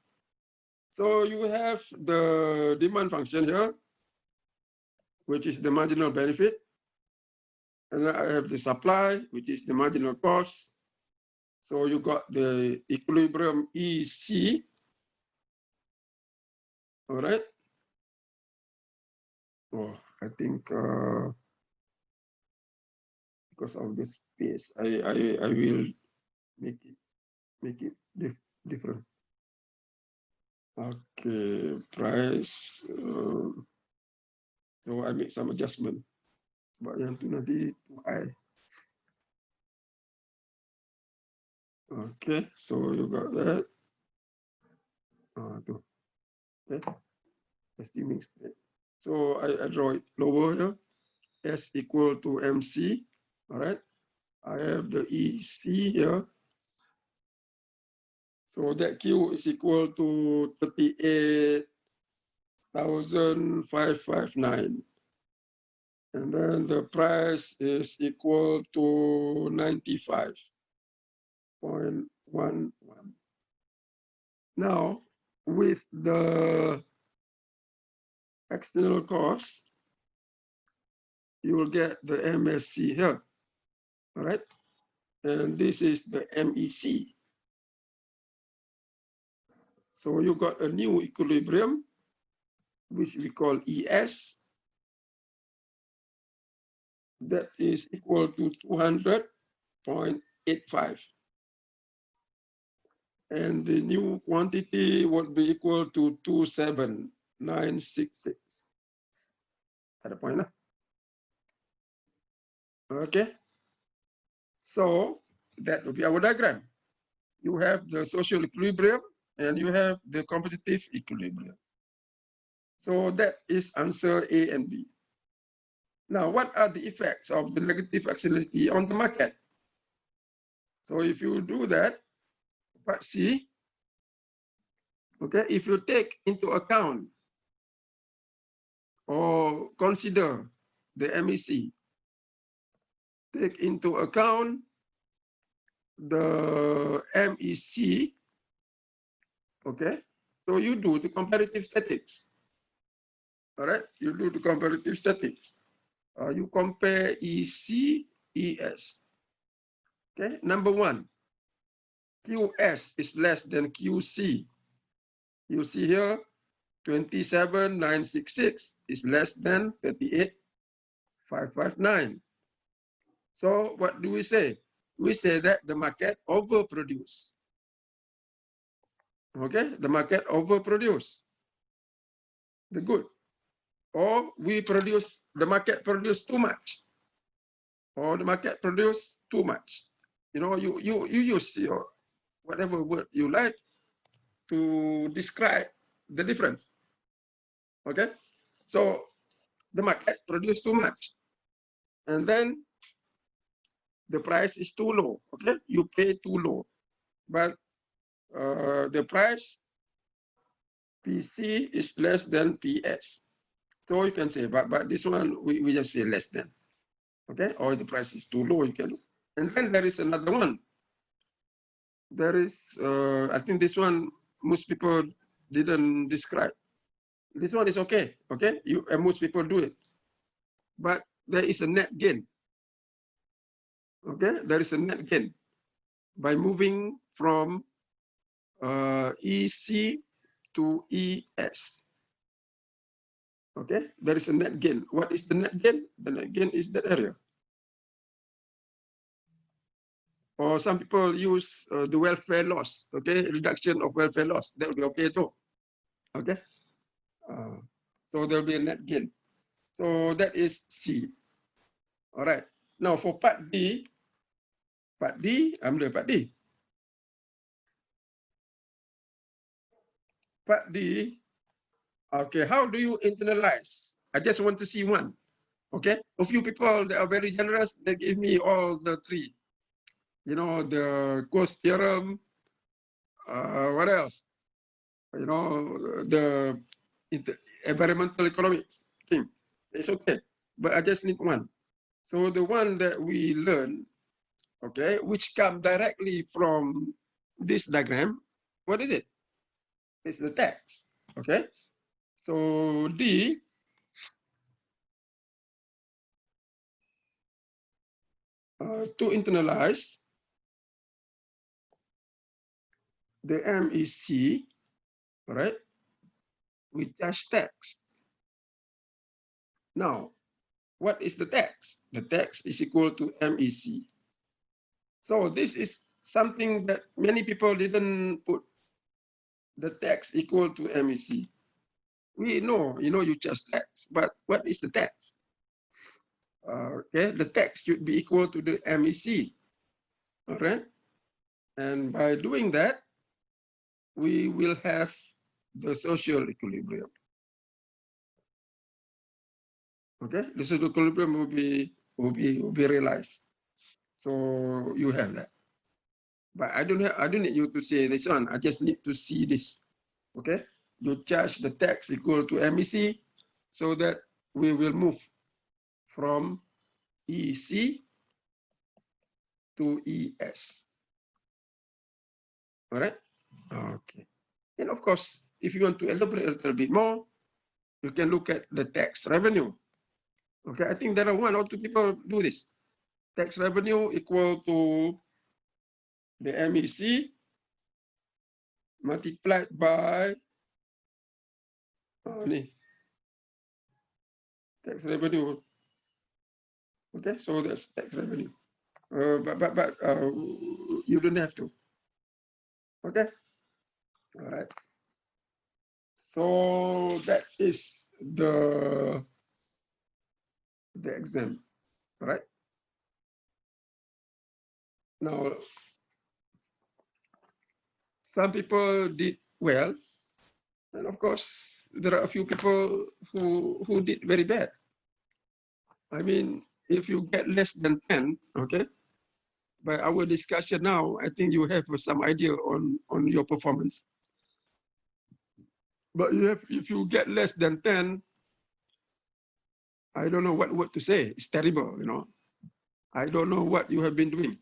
So you have the demand function here, which is the marginal benefit. And I have the supply, which is the marginal cost. So you got the equilibrium EC. All right. Oh, I think because of the space, I will make it different. Okay, price. So I make some adjustment. Sebab yang tu nanti too high. Okay, so you got that. Tu. Okay, assuming straight. So I draw it lower here. S equal to MC. All right. I have the EC here. So that Q is equal to 38,559. And then the price is equal to 95.11. Now, with the external cost, you will get the MSC here. All right. And this is the MEC. So you got a new equilibrium, which we call ES, that is equal to 200.85. And the new quantity would be equal to 27966. Ada point lah. Okay. So that will be our diagram. You have the social equilibrium and you have the competitive equilibrium. So that is answer A and B. Now, what are the effects of the negative externality on the market? So if you do that, part C, okay, if you take into account or consider the MEC, take into account the MEC, okay, so you do the comparative statistics. All right, you do the comparative statistics. You compare EC, ES. Okay, number one, QS is less than QC. You see here, 27,966 is less than 38,559. So what do we say? We say that the market overproduced. Okay, the market overproduced the good. Or the market produced too much. Or the market produced too much. You know, you use your whatever word you like to describe the difference. Okay, so the market produced too much, and then the price is too low. Okay, you pay too low, but the price PC is less than PS. So you can say, but this one we just say less than. Okay, or the price is too low, you can. And then there is another one. there is, I think this one, most people didn't describe. This one is okay, okay? Most people do it. But there is a net gain, okay? There is a net gain by moving from EC to ES. Okay, there is a net gain. What is the net gain? The net gain is that area. Or some people use the welfare loss, okay, reduction of welfare loss. That will be okay too. Okay, so there will be a net gain. So that is C. All right. Now for part D, I'm doing part D. Part D, okay, how do you internalize? I just want to see one. Okay, a few people that are very generous, they give me all the three. You know, the cost theorem, what else? You know, the environmental economics thing. It's okay, but I just need one. So the one that we learn, okay, which come directly from this diagram, what is it? It's the text, okay? So D, to internalize, the M is C, all right? We charge text. Now, what is the text? The text is equal to MEC. So this is something that many people didn't put. The text equal to MEC. We know, you just text, but what is the text? Okay, the text should be equal to the MEC. All right, and by doing that, we will have the social equilibrium. Okay, the social equilibrium will be realized. So you have that. But I don't need you to say this one. I just need to see this. Okay, you charge the text equal to MEC, so that we will move from EC to ES. All right. Okay. And of course, if you want to elaborate a little bit more, you can look at the tax revenue. Okay, I think there are one or two people do this. Tax revenue equal to the MEC multiplied by tax revenue. Okay, so that's tax revenue. But you don't have to. Okay. All right. So that is the exam. All right. Now, some people did well, and of course, there are a few people who did very bad. I mean, if you get less than 10, okay, by our discussion now, I think you have some idea on your performance. But if you get less than 10, I don't know what word to say. It's terrible, I don't know what you have been doing.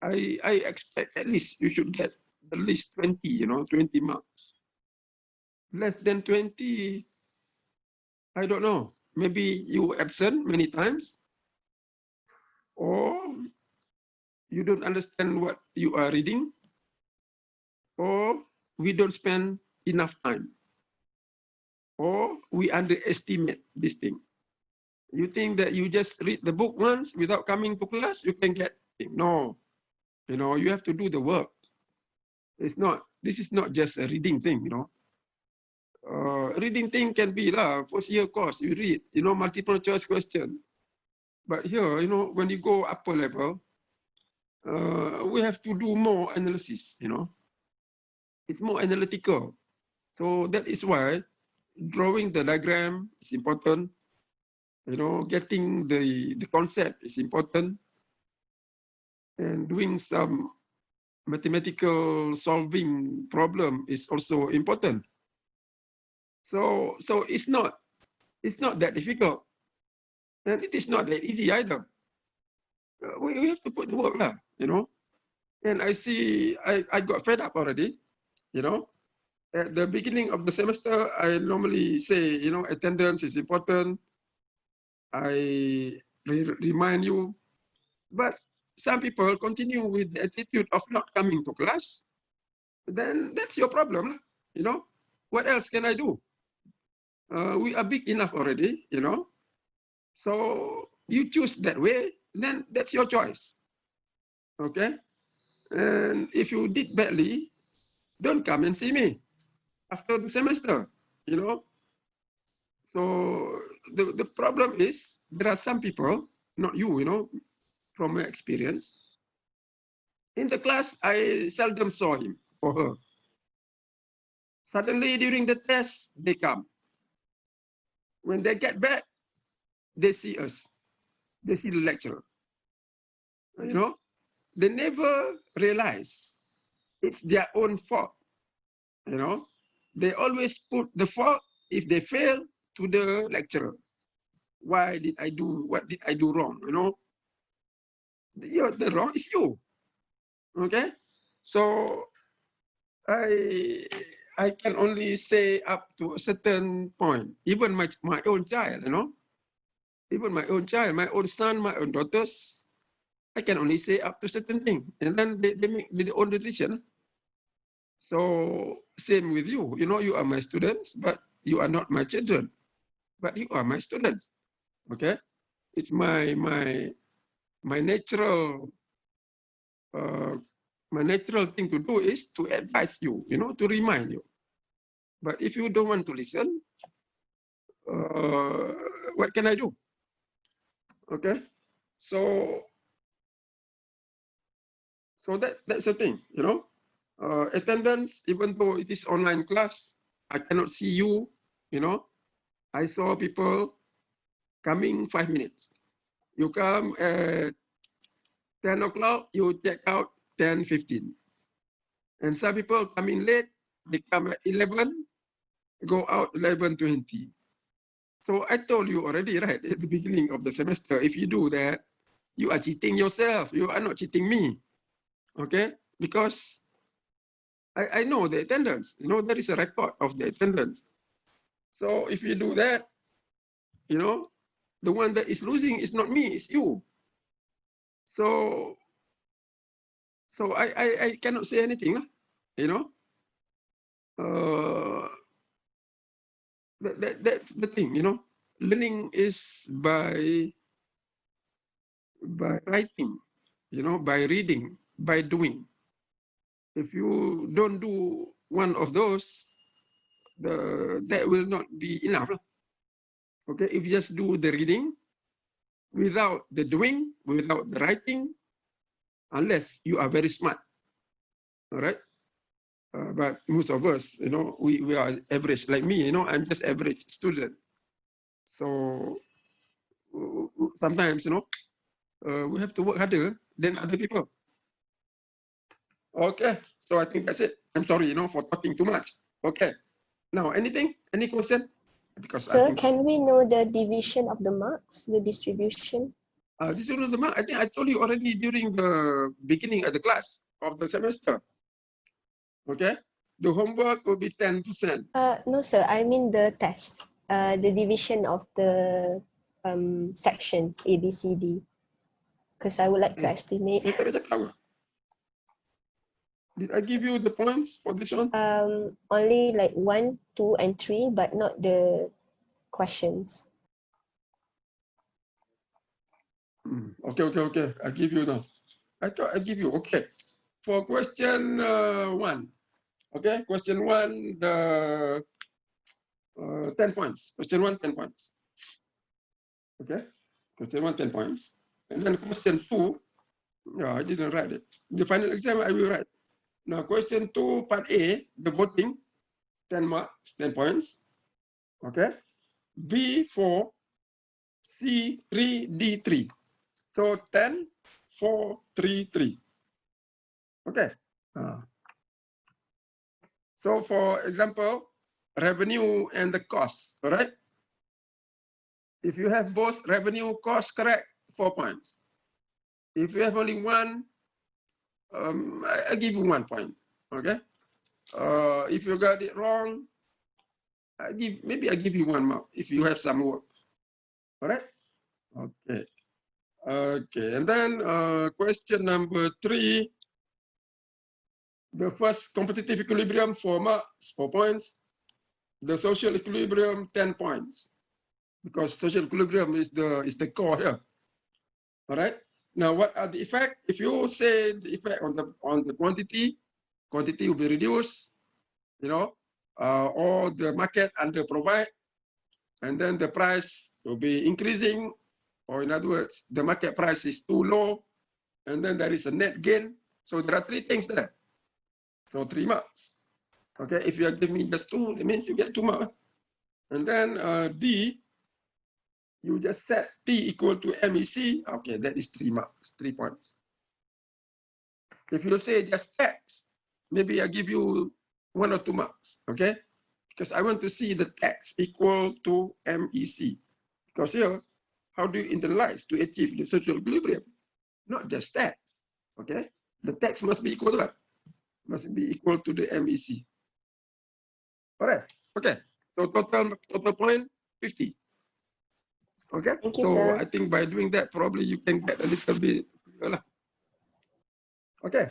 I expect at least you should get at least 20, 20 marks. Less than 20, I don't know. Maybe you absent many times, or you don't understand what you are reading, or we don't spend enough time, or we underestimate this thing. You think that you just read the book once without coming to class, you can get it. No, you have to do the work. This is not just a reading thing, reading thing can be first year course, you read, multiple choice question. But here, when you go upper level, we have to do more analysis, It's more analytical. So that is why drawing the diagram is important. Getting the concept is important. And doing some mathematical solving problem is also important. So it's not that difficult. And it is not that easy either. we have to put the work lah, you know. And I see I got fed up already, you know. At the beginning of the semester, I normally say, you know, attendance is important. I remind you, but some people continue with the attitude of not coming to class. Then that's your problem, you know. What else can I do? We are big enough already, you know. So you choose that way, then that's your choice. Okay. And if you did badly, don't come and see me after the semester, you know. So the problem is there are some people, not you, you know, from my experience. In the class, I seldom saw him or her. Suddenly during the test, they come. When they get back, they see us. They see the lecturer. You know, they never realize it's their own fault. You know, they always put the fault if they fail to the lecturer. Why did I do, what did I do wrong? You know, the wrong is you. Okay, so I can only say up to a certain point. Even my own child, you know, even my own child, my own son, my own daughters, I can only say up to certain thing, and then they make their own decision. So same with you. You know, you are my students, but you are not my children. But you are my students. Okay, it's my natural my natural thing to do is to advise you, you know, to remind you. But if you don't want to listen, what can I do? Okay, so that's the thing, you know. Attendance, even though it is online class, I cannot see you, you know. I saw people coming 5 minutes. You come at 10 o'clock, you check out 10:15. And some people coming late, they come at 11, go out 11:20. So I told you already, right, at the beginning of the semester, if you do that, you are cheating yourself. You are not cheating me. Okay? Because I know the attendance. You know, there is a record of the attendance. So if you do that, you know, the one that is losing is not me, it's you. So I cannot say anything, you know. That's the thing, you know. Learning is by writing, you know, by reading, by doing. If you don't do one of those, that will not be enough. Okay, if you just do the reading without the doing, without the writing, unless you are very smart, all right? But most of us, you know, we are average, like me, you know, I'm just average student. So sometimes, you know, we have to work harder than other people. Okay, so I think that's it. I'm sorry, you know, for talking too much. Okay, now anything, any question? Because I Sir, think can we know the division of the marks, the distribution? this is the mark. I think I told you already during the beginning of the class of the semester. Okay, the homework will be 10%. No, sir, I mean the test, the division of the sections A, B, C, D. Because I would like to estimate. Saya tak ada cakap. Did I give you the points for this one? Only like 1, 2, and 3, but not the questions. Okay. I give you now. I thought I give you. Okay. For question 1. Okay. Question 1, the 10 points. Question 1, 10 points. Okay. Question 1, 10 points. And then question 2, yeah, I didn't write it. The final exam, I will write. Now, question 2, part A, the voting, 10 marks, 10 points. Okay. B4, C3, D3. So 10, 4, 3, 3. Okay. So for example, revenue and the cost, all right? If you have both revenue, cost correct, 4 points. If you have only one, I give you 1 point. Okay. If you got it wrong, maybe I give you 1 mark if you have some work. All right. Okay. Okay. And then question number 3. The first competitive equilibrium 4 marks, 4 points. The social equilibrium 10 points, because social equilibrium is the core here. All right. Now, what are the effect? If you say the effect on the quantity will be reduced, you know, or the market under provide, and then the price will be increasing, or in other words, the market price is too low, and then there is a net gain. So there are 3 things there. So 3 marks. Okay, if you give me just 2, it means you get 2 marks. And then D, you just set T equal to MEC. Okay, that is 3 marks, 3 points. If you say just X, maybe I give you 1 or 2 marks. Okay, because I want to see the X equal to MEC. Because here, how do you internalize to achieve the social equilibrium? Not just X. Okay, the text must be equal to what? Must be equal to the MEC. All right. Okay. So total point 50. Okay. Thank you, so sir. I think by doing that, probably you can get a little bit. Okay.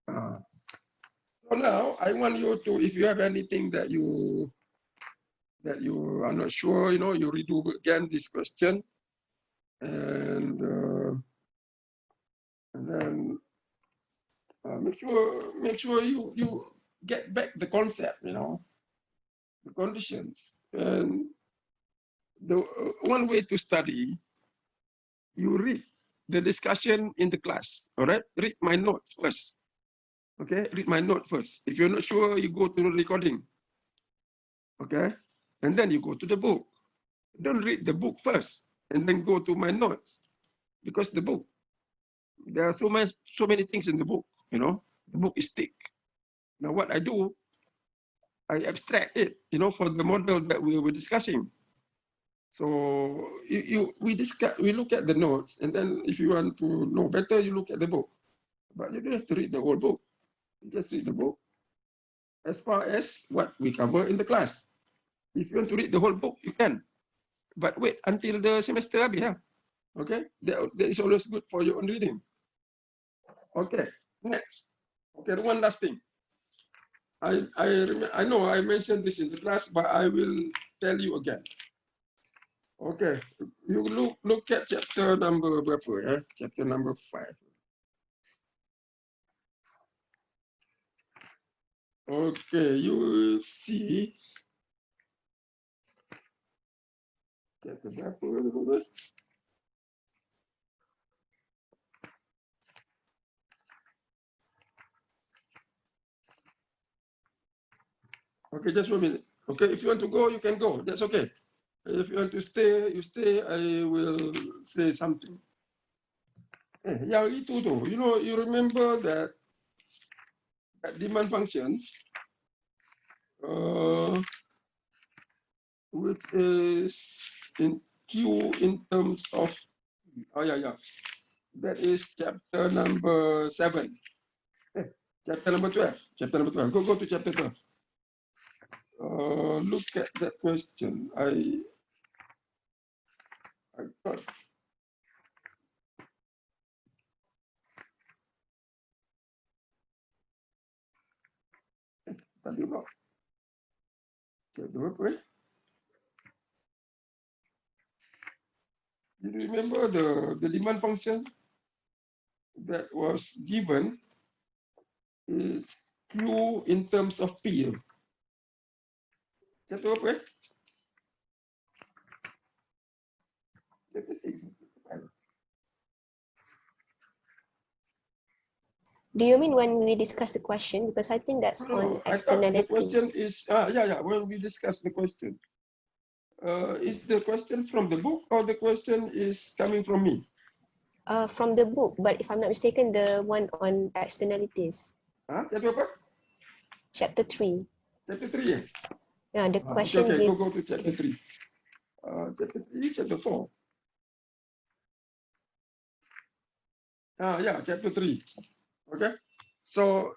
So now I want you to, if you have anything that you are not sure, you know, you redo again this question, and then make sure you get back the concept, you know, the conditions. And the one way to study, you read the discussion in the class. All right, read my notes first. Okay, read my note first. If you're not sure, you go to the recording. Okay, and then you go to the book. Don't read the book first and then go to my notes, because the book, there are so many things in the book. You know, the book is thick. Now what I do, I abstract it, you know, for the model that we were discussing. So we look at the notes, and then if you want to know better, you look at the book. But you don't have to read the whole book. You just read the book as far as what we cover in the class. If you want to read the whole book, you can. But wait until the semester habis, yeah. Okay, that is always good for your own reading. Okay, next. Okay, the one last thing. I know I mentioned this in the class, but I will tell you again. Okay, you look at chapter number berapa, ya? Chapter number 5. Okay, you will see chapter berapa. Okay, just 1 minute. Okay, if you want to go, you can go. That's okay. If you want to stay, you stay. I will say something. Yang itu tuh, you know, you remember that demand function, which is in Q in terms of, oh yeah, that is chapter number 7. Chapter number 12. Chapter number 12. Go to chapter 12. Look at that question. I got. Tadi apa? Chapter apa? You remember the demand function that was given is Q in terms of P. Chapter apa? Chapter 6. Do you mean when we discuss the question? Because I think that's on I thought the question externalities. is, when we discuss the question. Is the question from the book or the question is coming from me? From the book, but if I'm not mistaken, the one on externalities. Chapter apa? Chapter 3. Chapter 3, ya? Yeah, the question Okay, gives. go to chapter 3. Chapter 3, chapter 4. Yeah, chapter 3. Okay. So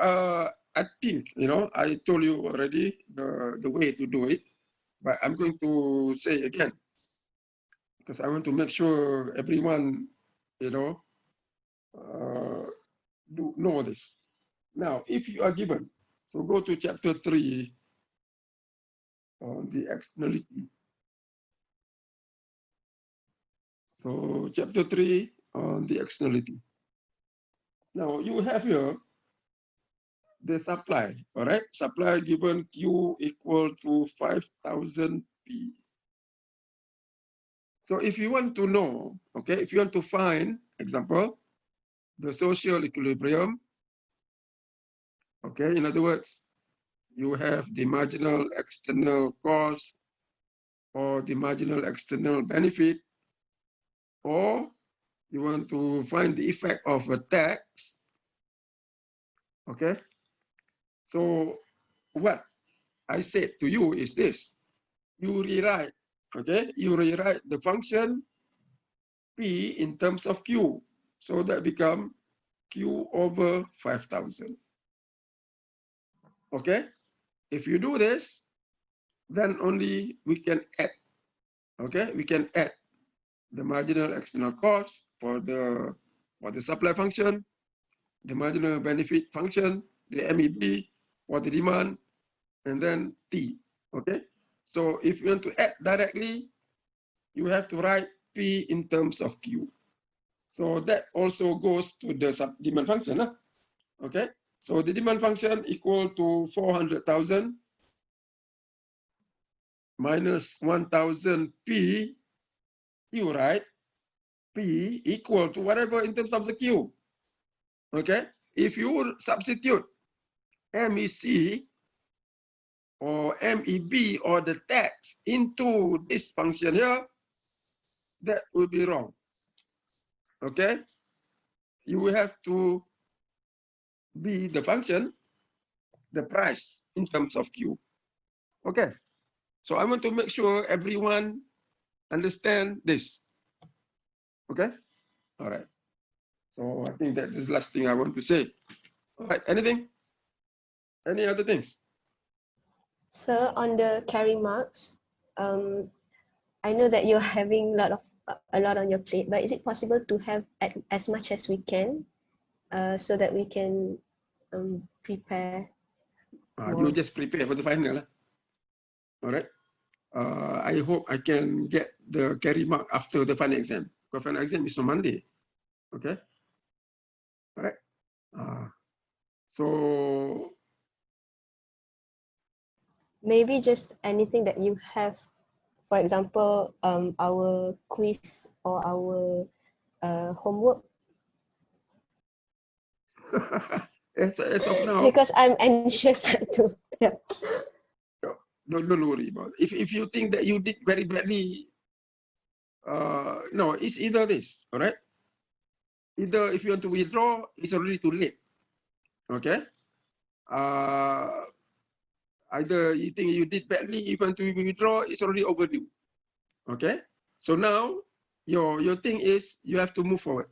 I think, I told you already the way to do it, but I'm going to say again, because I want to make sure everyone, do know this. Now, if you are given, so go to chapter 3 on the externality. So chapter 3 on the externality. Now you have here the supply, all right? Supply given Q equal to 5,000 P. So if you want to know, okay, if you want to find, example, the social equilibrium, okay, in other words, you have the marginal external cost or the marginal external benefit, or you want to find the effect of a tax, okay? So what I said to you is this: you rewrite, okay? You rewrite the function P in terms of Q. So that become Q over 5,000. Okay? If you do this, then only we can add, okay? We can add the marginal external cost for the supply function, the marginal benefit function, the MEB, for the demand, and then T, okay? So if you want to add directly, you have to write P in terms of Q. So that also goes to the demand function, okay? So the demand function equal to 400,000 minus 1,000 P, you write P equal to whatever in terms of the Q, okay? If you substitute MEC or MEB or the tax into this function here, that will be wrong, okay? You will have to be the function, the price in terms of Q, okay? So I want to make sure everyone understand this, okay? All right. So I think that is the last thing I want to say. All right, anything? Any other things? So on the carry marks, I know that you're having a lot on your plate, but is it possible to have as much as we can, so that we can prepare You more? just prepare for the final. All right. I hope I can get the carry mark after the final exam. Because final exam is on Monday. Okay. All right. So Maybe just anything that you have, for example, our quiz or our homework. as of now, Because I'm anxious to. Yeah. don't worry about it. If you think that you did very badly, no, it's either this. All right. Either if you want to withdraw, it's already too late. Okay. Either you think you did badly, even to withdraw, it's already overdue. Okay. So now your thing is you have to move forward.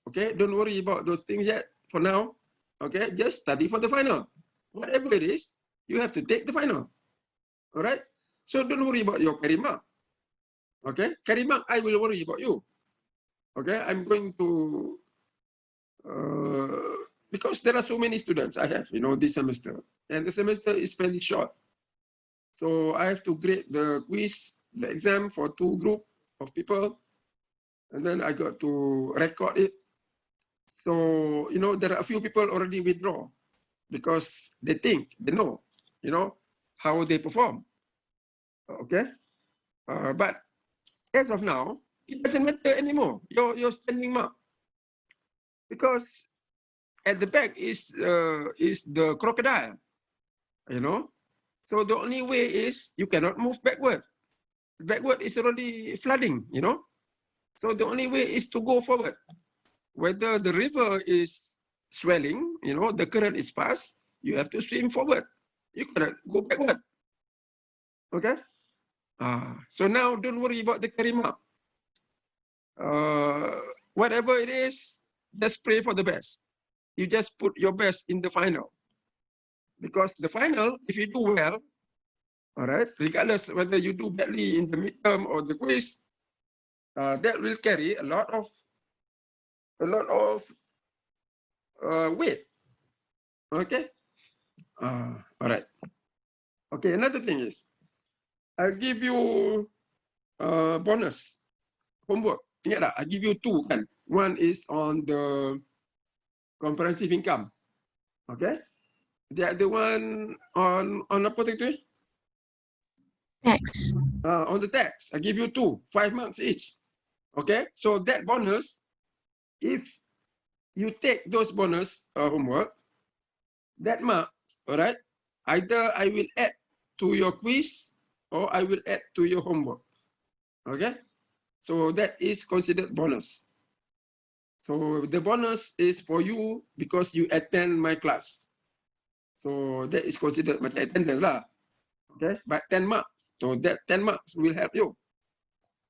Okay. Don't worry about those things yet for now. Okay. Just study for the final. Whatever it is, you have to take the final. All right. So don't worry about your carry mark. Okay. Carry mark, I will worry about you. Okay. I'm going to, because there are so many students I have, this semester, and the semester is fairly short. So I have to grade the quiz, the exam for 2 group of people, and then I got to record it. So, there are a few people already withdraw because they think, they know, how they perform. Okay. But as of now, it doesn't matter anymore, your standing mark. Because at the back is the crocodile, So the only way is you cannot move backward. Backward is already flooding, So the only way is to go forward. Whether the river is swelling, the current is fast, you have to swim forward. You cannot go backward. Okay? So now don't worry about the carry mark. whatever it is, just pray for the best. You just put your best in the final. Because the final, if you do well, all right, regardless whether you do badly in the midterm or the quiz, that will carry a lot of weight. Okay. All right. Okay. Another thing is, I'll give you bonus homework. Ingat tak? I give you two kan. One is on the comprehensive income. Okay. The other one on apa tu? Tax. On the tax. I give you 5 marks each. Okay. So that bonus, if you take those bonus homework, that marks, all right, either I will add to your quiz or I will add to your homework. Okay. So that is considered bonus. So the bonus is for you because you attend my class. So that is considered macam attendance lah. Okay, but 10 marks. So that 10 marks will help you.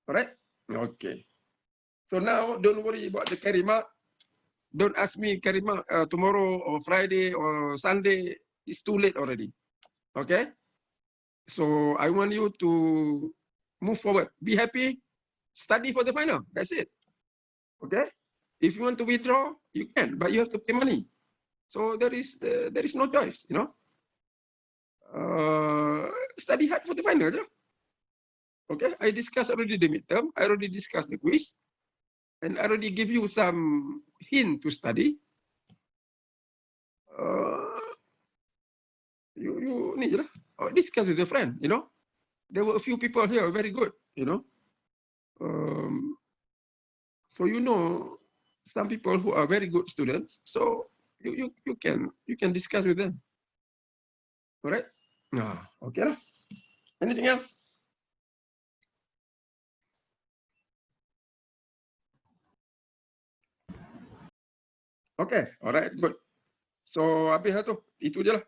Alright? Okay. So now don't worry about the carry mark. Don't ask me carry mark tomorrow or Friday or Sunday. It's too late already. Okay? So I want you to move forward. Be happy. Study for the final. That's it. Okay? If you want to withdraw, you can, but you have to pay money. So there is no choice, you know. Study hard for the final. Okay, I discussed already the midterm. I already discussed the quiz, and I already give you some hint to study. You need discuss with your friend. You know, there were a few people here very good. You know, so you know some people who are very good students. So you can discuss with them. All right. Okay lah. Anything else? Okay, all right, good. So habis lah tu, itu je lah.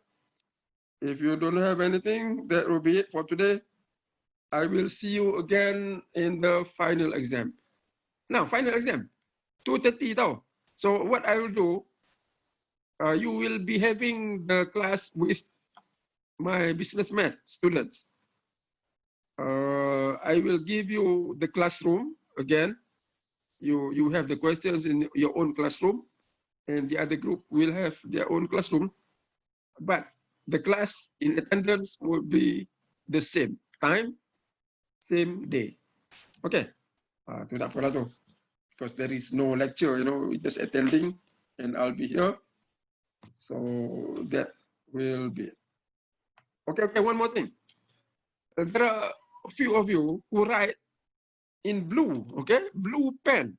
If you don't have anything, that will be it for today. I will see you again in the final exam. Now, final exam, 2:30 tau. So what I will do, you will be having the class with my business math students. I will give you the classroom again. You have the questions in your own classroom, and the other group will have their own classroom. But the class in attendance will be the same time, same day. Okay. Tu tak apalah tu. Because there is no lecture, you know, we're just attending and I'll be here. So that will be it. Okay, one more thing. There are a few of you who write in blue, okay? Blue pen.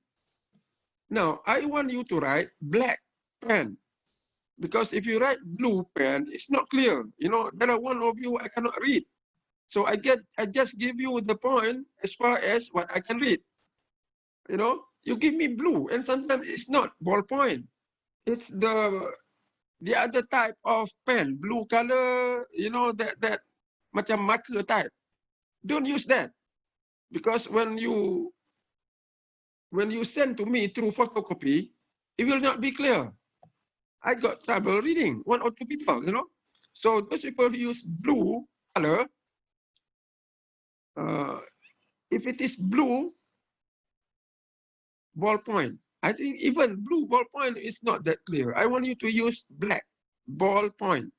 Now, I want you to write black pen. Because if you write blue pen, it's not clear. You know, there are one of you I cannot read. So I just give you the point as far as what I can read. You know, you give me blue, and sometimes it's not ballpoint. It's the other type of pen, blue color, you know, that macam marker type. Don't use that. Because when you send to me through photocopy, it will not be clear. I got trouble reading, 1 or 2 people, you know. So those people who use blue color, if it is blue ballpoint, I think even blue ballpoint is not that clear. I want you to use black ballpoint.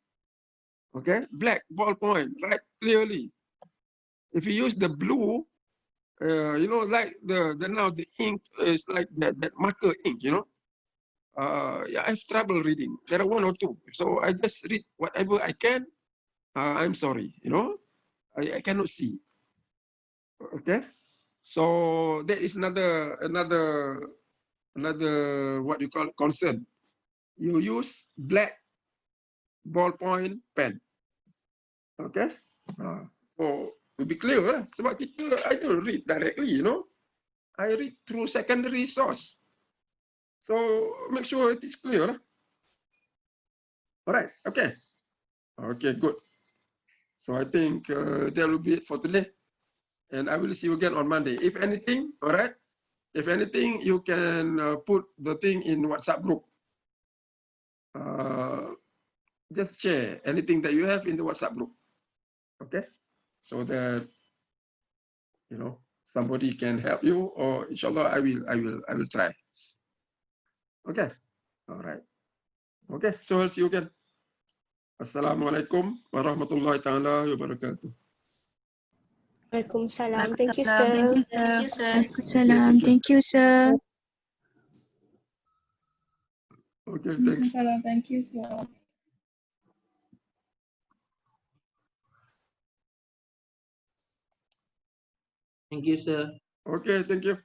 Okay, black ballpoint, write clearly. If you use the blue, you know, like now the ink is like that marker ink, you know. Yeah, I have trouble reading. There are 1 or 2, so I just read whatever I can. I'm sorry, you know, I cannot see. Okay, so there is another what you call concern. You use black ballpoint pen. Okay, so to be clear, sebab I don't read directly, you know, I read through secondary source. So make sure it is clear. All right, okay, good. So I think that will be it for today, and I will see you again on Monday. If anything, all right, If anything, you can put the thing in WhatsApp group. Just share anything that you have in the WhatsApp group. Okay, so that somebody can help you, or inshallah I will try. Okay, all right. Okay, so I'll see you again. Assalamualaikum warahmatullahi taala wabarakatuh. Waalaikumsalam. Thank you, Thank you, sir. sir. Thank you, sir. Waalaikumsalam. Thank you, sir. Okay, thanks. Thank you, sir. Thank you, sir. Okay, thank you.